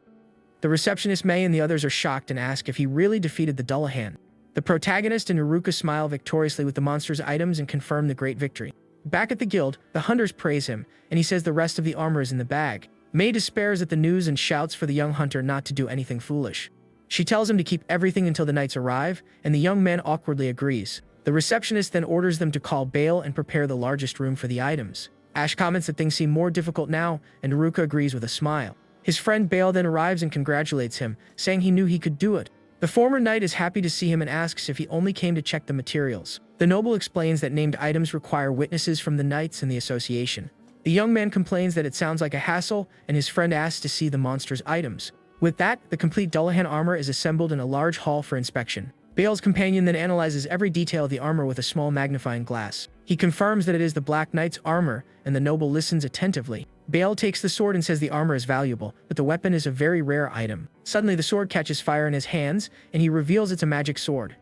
The receptionist May and the others are shocked and ask if he really defeated the Dullahan. The protagonist and Iruka smile victoriously with the monster's items and confirm the great victory. Back at the guild, the hunters praise him, and he says the rest of the armor is in the bag. May despairs at the news and shouts for the young hunter not to do anything foolish. She tells him to keep everything until the knights arrive, and the young man awkwardly agrees. The receptionist then orders them to call Bale and prepare the largest room for the items. Ash comments that things seem more difficult now, and Iruka agrees with a smile. His friend Bale then arrives and congratulates him, saying he knew he could do it. The former knight is happy to see him and asks if he only came to check the materials. The noble explains that named items require witnesses from the knights and the association. The young man complains that it sounds like a hassle, and his friend asks to see the monster's items. With that, the complete Dullahan armor is assembled in a large hall for inspection. Bale's companion then analyzes every detail of the armor with a small magnifying glass. He confirms that it is the Black Knight's armor, and the noble listens attentively. Bale takes the sword and says the armor is valuable, but the weapon is a very rare item. Suddenly, the sword catches fire in his hands, and he reveals it's a magic sword.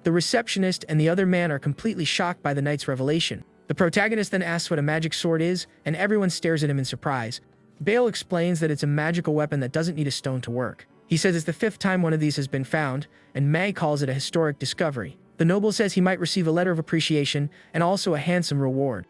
The receptionist and the other man are completely shocked by the knight's revelation. The protagonist then asks what a magic sword is, and everyone stares at him in surprise. Bale explains that it's a magical weapon that doesn't need a stone to work. He says it's the 5th time one of these has been found, and May calls it a historic discovery. The noble says he might receive a letter of appreciation and also a handsome reward.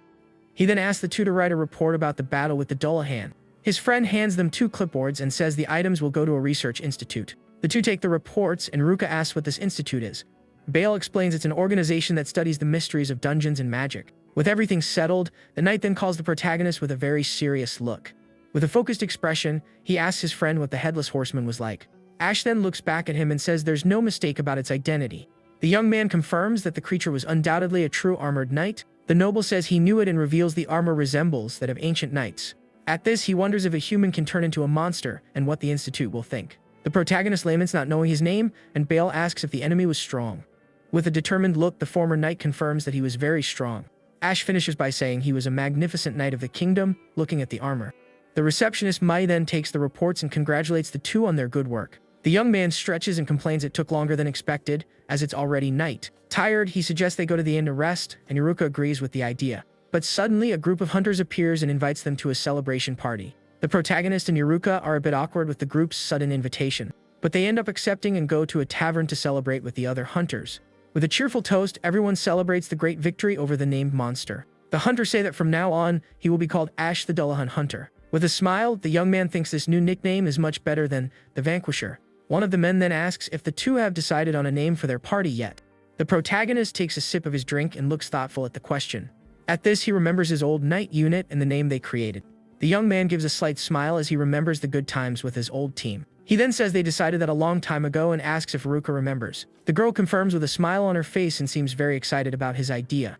He then asks the two to write a report about the battle with the Dullahan. His friend hands them 2 clipboards and says the items will go to a research institute. The two take the reports, and Ruka asks what this institute is. Bale explains it's an organization that studies the mysteries of dungeons and magic. With everything settled, the knight then calls the protagonist with a very serious look. With a focused expression, he asks his friend what the Headless Horseman was like. Ash then looks back at him and says there's no mistake about its identity. The young man confirms that the creature was undoubtedly a true armored knight. The noble says he knew it and reveals the armor resembles that of ancient knights. At this, he wonders if a human can turn into a monster and what the institute will think. The protagonist laments not knowing his name, and Bale asks if the enemy was strong. With a determined look, the former knight confirms that he was very strong. Ash finishes by saying he was a magnificent knight of the kingdom, looking at the armor. The receptionist Mai then takes the reports and congratulates the two on their good work. The young man stretches and complains it took longer than expected, as it's already night. Tired, he suggests they go to the inn to rest, and Iruka agrees with the idea. But suddenly, a group of hunters appears and invites them to a celebration party. The protagonist and Iruka are a bit awkward with the group's sudden invitation, but they end up accepting and go to a tavern to celebrate with the other hunters. With a cheerful toast, everyone celebrates the great victory over the named monster. The hunters say that from now on, he will be called Ash the Dullahan Hunter. With a smile, the young man thinks this new nickname is much better than the Vanquisher. One of the men then asks if the two have decided on a name for their party yet. The protagonist takes a sip of his drink and looks thoughtful at the question. At this, he remembers his old knight unit and the name they created. The young man gives a slight smile as he remembers the good times with his old team. He then says they decided that a long time ago and asks if Ruka remembers. The girl confirms with a smile on her face and seems very excited about his idea.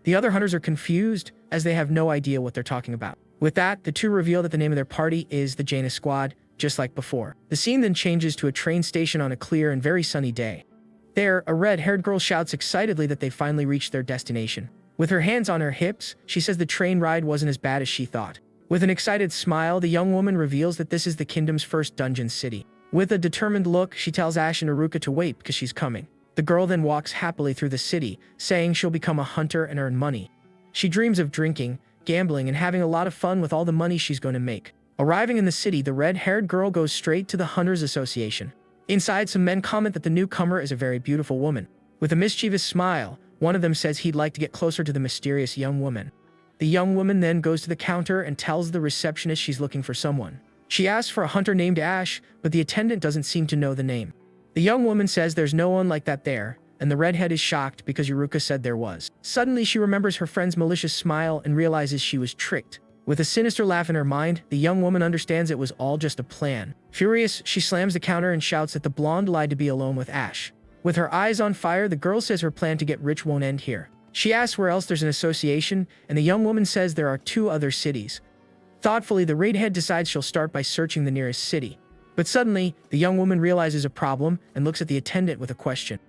The other hunters are confused, as they have no idea what they're talking about. With that, the two reveal that the name of their party is the Jaina Squad, just like before. The scene then changes to a train station on a clear and very sunny day. There, a red-haired girl shouts excitedly that they finally reached their destination. With her hands on her hips, she says the train ride wasn't as bad as she thought. With an excited smile, the young woman reveals that this is the kingdom's first dungeon city. With a determined look, she tells Ash and Iruka to wait because she's coming. The girl then walks happily through the city, saying she'll become a hunter and earn money. She dreams of drinking, gambling, and having a lot of fun with all the money she's going to make. Arriving in the city, the red-haired girl goes straight to the Hunters Association. Inside, some men comment that the newcomer is a very beautiful woman. With a mischievous smile, One of them says he'd like to get closer to the mysterious young woman. The young woman then goes to the counter and tells the receptionist she's looking for someone. She asks for a hunter named Ash, but the attendant doesn't seem to know the name. The young woman says there's no one like that there, and the redhead is shocked because Yuruka said there was. Suddenly, she remembers her friend's malicious smile and realizes she was tricked. With a sinister laugh in her mind, the young woman understands it was all just a plan. Furious, she slams the counter and shouts that the blonde lied to be alone with Ash. With her eyes on fire, the girl says her plan to get rich won't end here. She asks where else there's an association, and the young woman says there are 2 other cities. Thoughtfully, the redhead decides she'll start by searching the nearest city. But suddenly, the young woman realizes a problem and looks at the attendant with a question.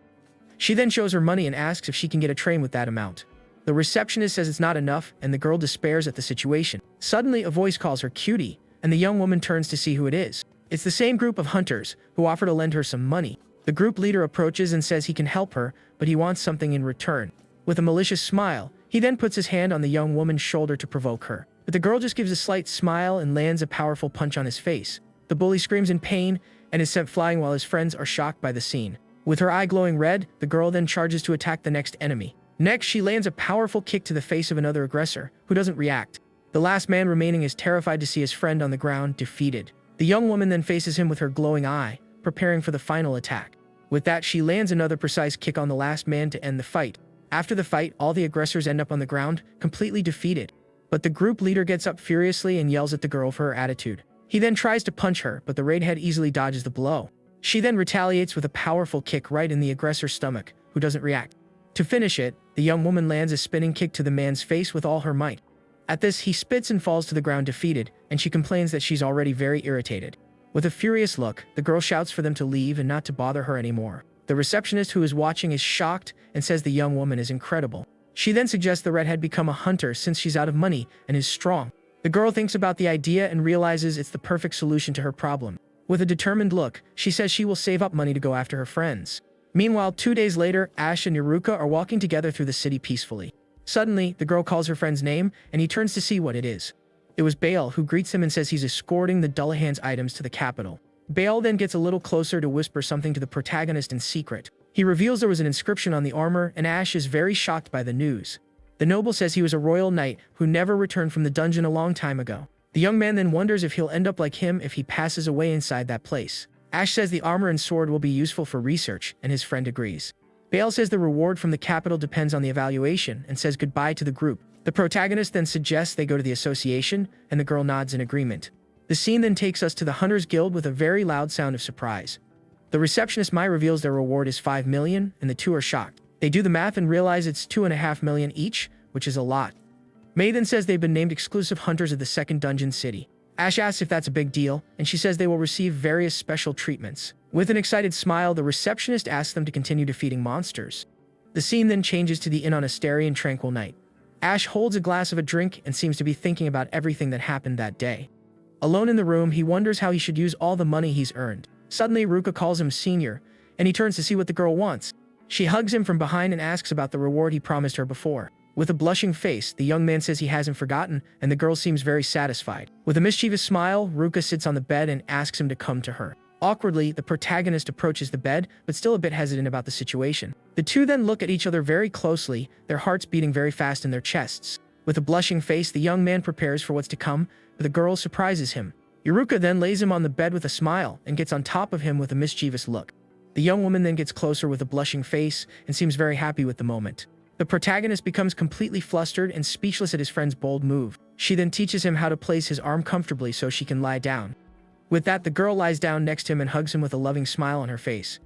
She then shows her money and asks if she can get a train with that amount. The receptionist says it's not enough, and the girl despairs at the situation. Suddenly, a voice calls her cutie, and the young woman turns to see who it is. It's the same group of hunters who offer to lend her some money. The group leader approaches and says he can help her, but he wants something in return. With a malicious smile, he then puts his hand on the young woman's shoulder to provoke her. But the girl just gives a slight smile and lands a powerful punch on his face. The bully screams in pain and is sent flying while his friends are shocked by the scene. With her eye glowing red, the girl then charges to attack the next enemy. Next, she lands a powerful kick to the face of another aggressor, who doesn't react. The last man remaining is terrified to see his friend on the ground, defeated. The young woman then faces him with her glowing eye, preparing for the final attack. With that, she lands another precise kick on the last man to end the fight. After the fight, all the aggressors end up on the ground, completely defeated. But the group leader gets up furiously and yells at the girl for her attitude. He then tries to punch her, but the redhead easily dodges the blow. She then retaliates with a powerful kick right in the aggressor's stomach, who doesn't react. To finish it, the young woman lands a spinning kick to the man's face with all her might. At this, he spits and falls to the ground defeated, and she complains that she's already very irritated. With a furious look, the girl shouts for them to leave and not to bother her anymore. The receptionist who is watching is shocked and says the young woman is incredible. She then suggests the redhead become a hunter since she's out of money and is strong. The girl thinks about the idea and realizes it's the perfect solution to her problem. With a determined look, she says she will save up money to go after her friends. Meanwhile, 2 days later, Ash and Yuruka are walking together through the city peacefully. Suddenly, the girl calls her friend's name, and he turns to see what it is. It was Bale, who greets him and says he's escorting the Dullahan's items to the capital. Bale then gets a little closer to whisper something to the protagonist in secret. He reveals there was an inscription on the armor, and Ash is very shocked by the news. The noble says he was a royal knight who never returned from the dungeon a long time ago. The young man then wonders if he'll end up like him if he passes away inside that place. Ash says the armor and sword will be useful for research, and his friend agrees. Bale says the reward from the capital depends on the evaluation and says goodbye to the group. The protagonist then suggests they go to the association, and the girl nods in agreement. The scene then takes us to the Hunters Guild with a very loud sound of surprise. The receptionist Mai reveals their reward is 5 million, and the 2 are shocked. They do the math and realize it's 2.5 million each, which is a lot. Mai then says they've been named exclusive hunters of the second dungeon city. Ash asks if that's a big deal, and she says they will receive various special treatments. With an excited smile, the receptionist asks them to continue defeating monsters. The scene then changes to the inn on a starry and tranquil night. Ash holds a glass of a drink and seems to be thinking about everything that happened that day. Alone in the room, he wonders how he should use all the money he's earned. Suddenly, Ruka calls him senior, and he turns to see what the girl wants. She hugs him from behind and asks about the reward he promised her before. With a blushing face, the young man says he hasn't forgotten, and the girl seems very satisfied. With a mischievous smile, Ruka sits on the bed and asks him to come to her. Awkwardly, the protagonist approaches the bed, but still a bit hesitant about the situation. The two then look at each other very closely, their hearts beating very fast in their chests. With a blushing face, the young man prepares for what's to come, but the girl surprises him. Yuruka then lays him on the bed with a smile and gets on top of him with a mischievous look. The young woman then gets closer with a blushing face and seems very happy with the moment. The protagonist becomes completely flustered and speechless at his friend's bold move. She then teaches him how to place his arm comfortably so she can lie down. With that, the girl lies down next to him and hugs him with a loving smile on her face.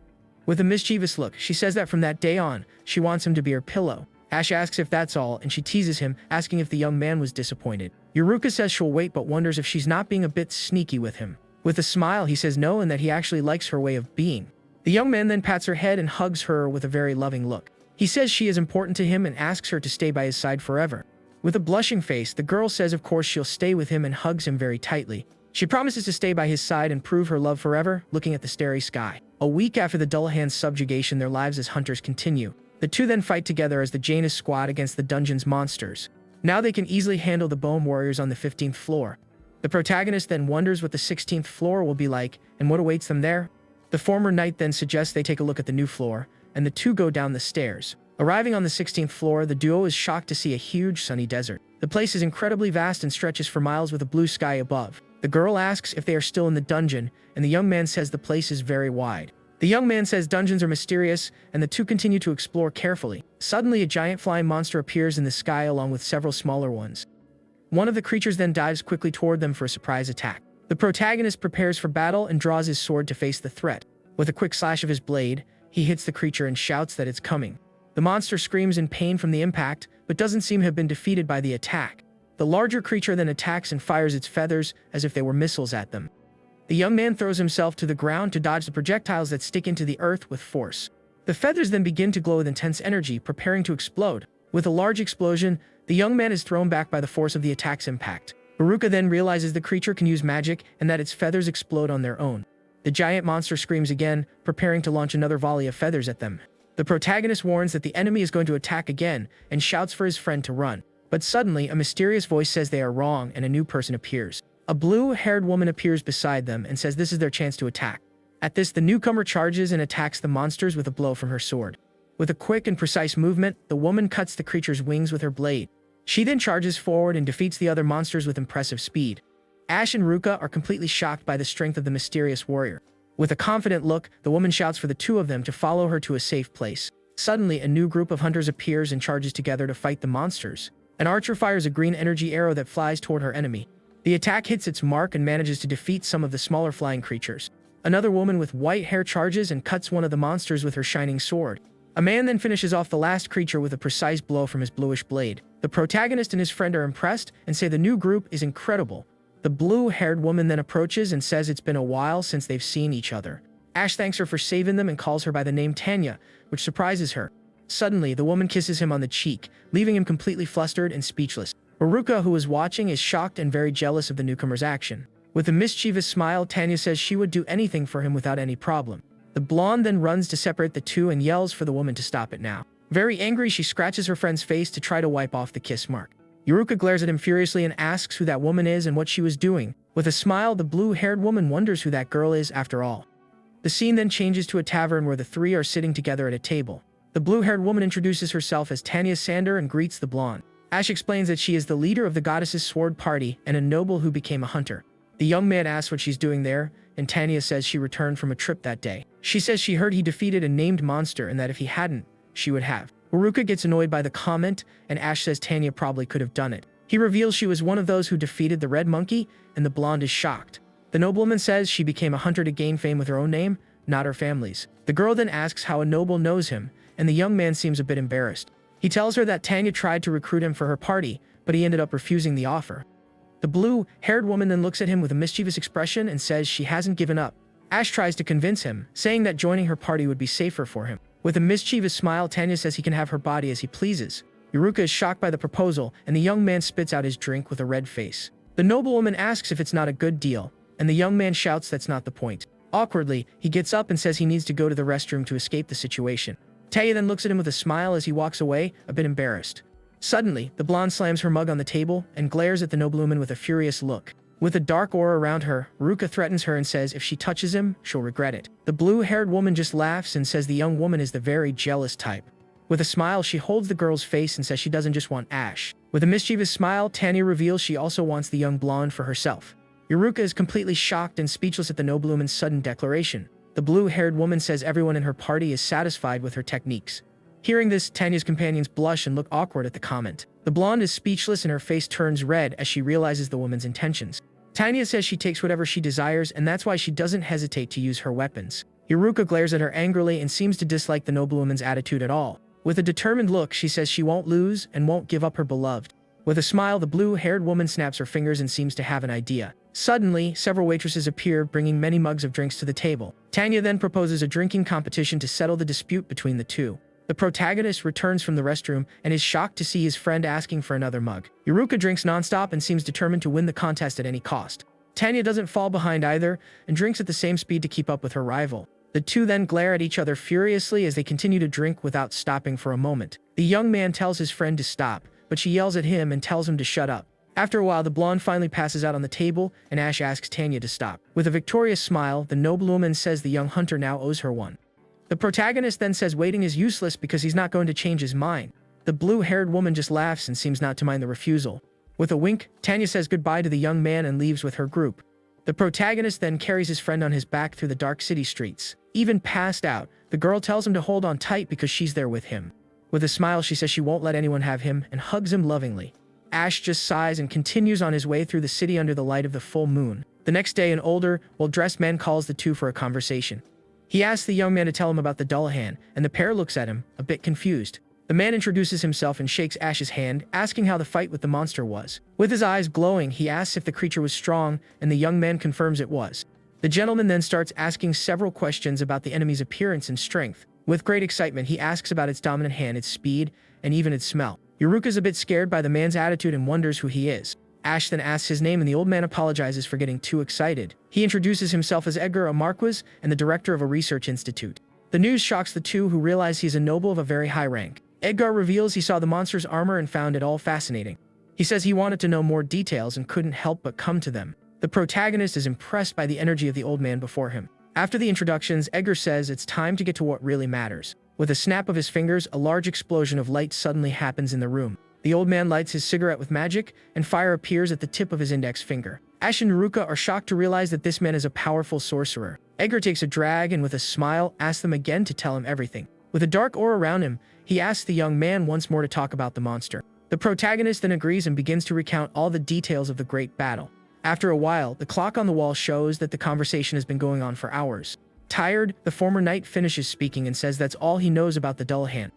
With a mischievous look, she says that from that day on, she wants him to be her pillow. Ash asks if that's all, and she teases him, asking if the young man was disappointed. Yuruka says she'll wait but wonders if she's not being a bit sneaky with him. With a smile, he says no and that he actually likes her way of being. The young man then pats her head and hugs her with a very loving look. He says she is important to him and asks her to stay by his side forever. With a blushing face, the girl says of course she'll stay with him and hugs him very tightly. She promises to stay by his side and prove her love forever, looking at the starry sky. A week after the Dullahan's subjugation, their lives as hunters continue. The two then fight together as the Janus squad against the dungeon's monsters. Now they can easily handle the bone warriors on the 15th floor. The protagonist then wonders what the 16th floor will be like and what awaits them there. The former knight then suggests they take a look at the new floor, and the two go down the stairs. Arriving on the 16th floor, the duo is shocked to see a huge sunny desert. The place is incredibly vast and stretches for miles with a blue sky above. The girl asks if they are still in the dungeon, and the young man says the place is very wide. The young man says dungeons are mysterious, and the two continue to explore carefully. Suddenly, a giant flying monster appears in the sky along with several smaller ones. One of the creatures then dives quickly toward them for a surprise attack. The protagonist prepares for battle and draws his sword to face the threat. With a quick slash of his blade, he hits the creature and shouts that it's coming. The monster screams in pain from the impact, but doesn't seem to have been defeated by the attack. The larger creature then attacks and fires its feathers as if they were missiles at them. The young man throws himself to the ground to dodge the projectiles that stick into the earth with force. The feathers then begin to glow with intense energy, preparing to explode. With a large explosion, the young man is thrown back by the force of the attack's impact. Haruka then realizes the creature can use magic and that its feathers explode on their own. The giant monster screams again, preparing to launch another volley of feathers at them. The protagonist warns that the enemy is going to attack again and shouts for his friend to run. But suddenly, a mysterious voice says they are wrong and a new person appears. A blue-haired woman appears beside them and says this is their chance to attack. At this, the newcomer charges and attacks the monsters with a blow from her sword. With a quick and precise movement, the woman cuts the creature's wings with her blade. She then charges forward and defeats the other monsters with impressive speed. Ash and Ruka are completely shocked by the strength of the mysterious warrior. With a confident look, the woman shouts for the two of them to follow her to a safe place. Suddenly, a new group of hunters appears and charges together to fight the monsters. An archer fires a green energy arrow that flies toward her enemy. The attack hits its mark and manages to defeat some of the smaller flying creatures. Another woman with white hair charges and cuts one of the monsters with her shining sword. A man then finishes off the last creature with a precise blow from his bluish blade. The protagonist and his friend are impressed and say the new group is incredible. The blue-haired woman then approaches and says it's been a while since they've seen each other. Ash thanks her for saving them and calls her by the name Tanya, which surprises her. Suddenly, the woman kisses him on the cheek, leaving him completely flustered and speechless. Haruka, who is watching, is shocked and very jealous of the newcomer's action. With a mischievous smile, Tanya says she would do anything for him without any problem. The blonde then runs to separate the two and yells for the woman to stop it now. Very angry, she scratches her friend's face to try to wipe off the kiss mark. Haruka glares at him furiously and asks who that woman is and what she was doing. With a smile, the blue-haired woman wonders who that girl is after all. The scene then changes to a tavern where the three are sitting together at a table. The blue-haired woman introduces herself as Tanya Sander and greets the blonde. Ash explains that she is the leader of the goddess's sword party and a noble who became a hunter. The young man asks what she's doing there, and Tanya says she returned from a trip that day. She says she heard he defeated a named monster and that if he hadn't, she would have. Haruka gets annoyed by the comment, and Ash says Tanya probably could have done it. He reveals she was one of those who defeated the red monkey, and the blonde is shocked. The noblewoman says she became a hunter to gain fame with her own name, not her family's. The girl then asks how a noble knows him, and the young man seems a bit embarrassed. He tells her that Tanya tried to recruit him for her party, but he ended up refusing the offer. The blue-haired woman then looks at him with a mischievous expression and says she hasn't given up. Ash tries to convince him, saying that joining her party would be safer for him. With a mischievous smile, Tanya says he can have her body as he pleases. Haruka is shocked by the proposal, and the young man spits out his drink with a red face. The noblewoman asks if it's not a good deal, and the young man shouts that's not the point. Awkwardly, he gets up and says he needs to go to the restroom to escape the situation. Tanya then looks at him with a smile as he walks away, a bit embarrassed. Suddenly, the blonde slams her mug on the table and glares at the noblewoman with a furious look. With a dark aura around her, Haruka threatens her and says if she touches him, she'll regret it. The blue-haired woman just laughs and says the young woman is the very jealous type. With a smile, she holds the girl's face and says she doesn't just want Ash. With a mischievous smile, Tanya reveals she also wants the young blonde for herself. Haruka is completely shocked and speechless at the noblewoman's sudden declaration. The blue-haired woman says everyone in her party is satisfied with her techniques. Hearing this, Tanya's companions blush and look awkward at the comment. The blonde is speechless and her face turns red as she realizes the woman's intentions. Tanya says she takes whatever she desires and that's why she doesn't hesitate to use her weapons. Haruka glares at her angrily and seems to dislike the noblewoman's attitude at all. With a determined look, she says she won't lose and won't give up her beloved. With a smile, the blue-haired woman snaps her fingers and seems to have an idea. Suddenly, several waitresses appear, bringing many mugs of drinks to the table. Tanya then proposes a drinking competition to settle the dispute between the two. The protagonist returns from the restroom and is shocked to see his friend asking for another mug. Haruka drinks nonstop and seems determined to win the contest at any cost. Tanya doesn't fall behind either and drinks at the same speed to keep up with her rival. The two then glare at each other furiously as they continue to drink without stopping for a moment. The young man tells his friend to stop, but she yells at him and tells him to shut up. After a while, the blonde finally passes out on the table, and Ash asks Tanya to stop. With a victorious smile, the noblewoman says the young hunter now owes her one. The protagonist then says waiting is useless because he's not going to change his mind. The blue-haired woman just laughs and seems not to mind the refusal. With a wink, Tanya says goodbye to the young man and leaves with her group. The protagonist then carries his friend on his back through the dark city streets. Even passed out, the girl tells him to hold on tight because she's there with him. With a smile, she says she won't let anyone have him and hugs him lovingly. Ash just sighs and continues on his way through the city under the light of the full moon. The next day, an older, well-dressed man calls the two for a conversation. He asks the young man to tell him about the Dullahan, and the pair looks at him, a bit confused. The man introduces himself and shakes Ash's hand, asking how the fight with the monster was. With his eyes glowing, he asks if the creature was strong, and the young man confirms it was. The gentleman then starts asking several questions about the enemy's appearance and strength. With great excitement, he asks about its dominant hand, its speed, and even its smell. Yuruka's a bit scared by the man's attitude and wonders who he is. Ash then asks his name and the old man apologizes for getting too excited. He introduces himself as Edgar, a Marquis and the director of a research institute. The news shocks the two, who realize he is a noble of a very high rank. Edgar reveals he saw the monster's armor and found it all fascinating. He says he wanted to know more details and couldn't help but come to them. The protagonist is impressed by the energy of the old man before him. After the introductions, Edgar says it's time to get to what really matters. With a snap of his fingers, a large explosion of light suddenly happens in the room. The old man lights his cigarette with magic, and fire appears at the tip of his index finger. Ash and Yuruka are shocked to realize that this man is a powerful sorcerer. Edgar takes a drag and with a smile asks them again to tell him everything. With a dark aura around him, he asks the young man once more to talk about the monster. The protagonist then agrees and begins to recount all the details of the great battle. After a while, the clock on the wall shows that the conversation has been going on for hours. Tired, the former knight finishes speaking and says that's all he knows about the Dullahan.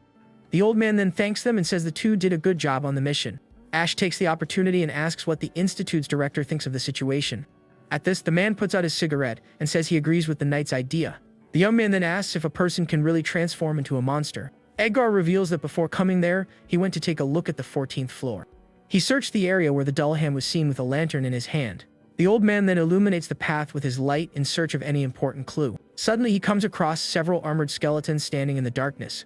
The old man then thanks them and says the two did a good job on the mission. Ash takes the opportunity and asks what the institute's director thinks of the situation. At this, the man puts out his cigarette and says he agrees with the knight's idea. The young man then asks if a person can really transform into a monster. Edgar reveals that before coming there, he went to take a look at the 14th floor. He searched the area where the Dullahan was seen with a lantern in his hand. The old man then illuminates the path with his light in search of any important clue. Suddenly, he comes across several armored skeletons standing in the darkness.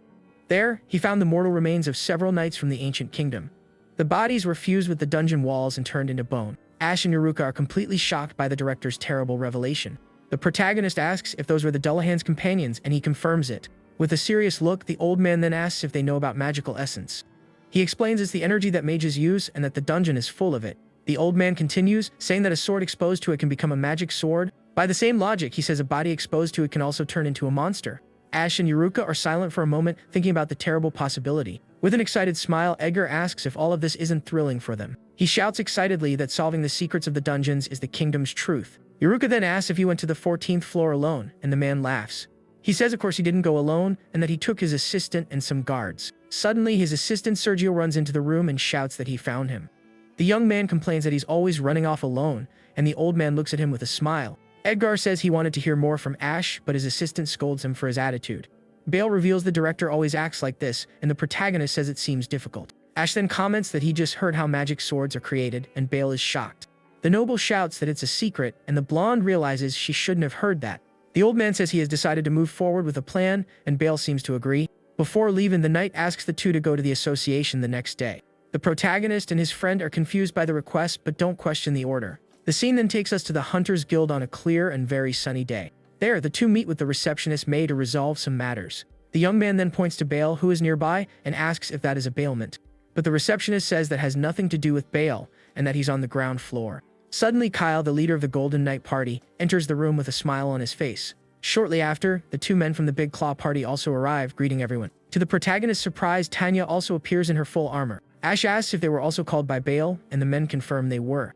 There, he found the mortal remains of several knights from the ancient kingdom. The bodies were fused with the dungeon walls and turned into bone. Ash and Yuruka are completely shocked by the director's terrible revelation. The protagonist asks if those were the Dullahan's companions, and he confirms it. With a serious look, the old man then asks if they know about magical essence. He explains it's the energy that mages use and that the dungeon is full of it. The old man continues, saying that a sword exposed to it can become a magic sword. By the same logic, he says a body exposed to it can also turn into a monster. Ash and Yuruka are silent for a moment, thinking about the terrible possibility. With an excited smile, Edgar asks if all of this isn't thrilling for them. He shouts excitedly that solving the secrets of the dungeons is the kingdom's truth. Yuruka then asks if he went to the 14th floor alone, and the man laughs. He says of course he didn't go alone, and that he took his assistant and some guards. Suddenly, his assistant Sergio runs into the room and shouts that he found him. The young man complains that he's always running off alone, and the old man looks at him with a smile. Edgar says he wanted to hear more from Ash, but his assistant scolds him for his attitude. Bale reveals the director always acts like this, and the protagonist says it seems difficult. Ash then comments that he just heard how magic swords are created, and Bale is shocked. The noble shouts that it's a secret, and the blonde realizes she shouldn't have heard that. The old man says he has decided to move forward with a plan, and Bale seems to agree. Before leaving, the knight asks the two to go to the association the next day. The protagonist and his friend are confused by the request, but don't question the order. The scene then takes us to the Hunters Guild on a clear and very sunny day. There, the two meet with the receptionist May to resolve some matters. The young man then points to Bale, who is nearby, and asks if that is a bailment. But the receptionist says that has nothing to do with Bale, and that he's on the ground floor. Suddenly, Kyle, the leader of the Golden Knight Party, enters the room with a smile on his face. Shortly after, the two men from the Big Claw Party also arrive, greeting everyone. To the protagonist's surprise, Tanya also appears in her full armor. Ash asks if they were also called by Bale, and the men confirm they were.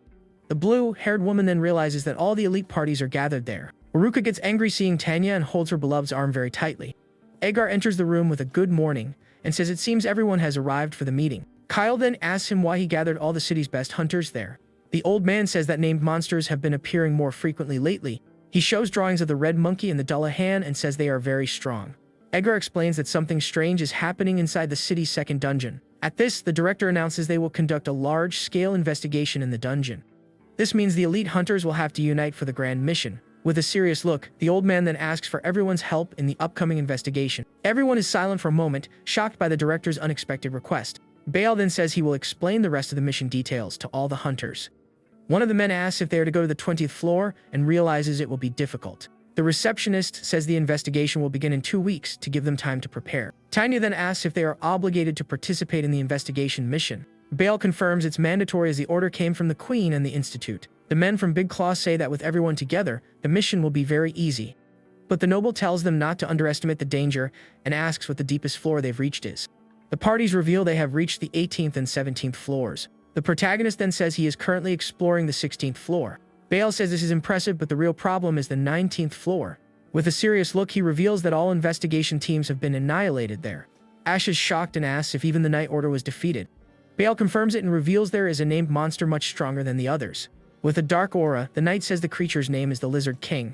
The blue-haired woman then realizes that all the elite parties are gathered there. Yuruka gets angry seeing Tanya and holds her beloved's arm very tightly. Edgar enters the room with a good morning, and says it seems everyone has arrived for the meeting. Kyle then asks him why he gathered all the city's best hunters there. The old man says that named monsters have been appearing more frequently lately. He shows drawings of the red monkey and the Dullahan and says they are very strong. Edgar explains that something strange is happening inside the city's second dungeon. At this, the director announces they will conduct a large-scale investigation in the dungeon. This means the elite hunters will have to unite for the grand mission. With a serious look, the old man then asks for everyone's help in the upcoming investigation. Everyone is silent for a moment, shocked by the director's unexpected request. Bale then says he will explain the rest of the mission details to all the hunters. One of the men asks if they are to go to the 20th floor and realizes it will be difficult. The receptionist says the investigation will begin in 2 weeks to give them time to prepare. Tanya then asks if they are obligated to participate in the investigation mission. Bale confirms it's mandatory as the order came from the Queen and the Institute. The men from Big Claw say that with everyone together, the mission will be very easy. But the noble tells them not to underestimate the danger and asks what the deepest floor they've reached is. The parties reveal they have reached the 18th and 17th floors. The protagonist then says he is currently exploring the 16th floor. Bale says this is impressive, but the real problem is the 19th floor. With a serious look, he reveals that all investigation teams have been annihilated there. Ash is shocked and asks if even the Night Order was defeated. Bale confirms it and reveals there is a named monster much stronger than the others. With a dark aura, the knight says the creature's name is the Lizard King.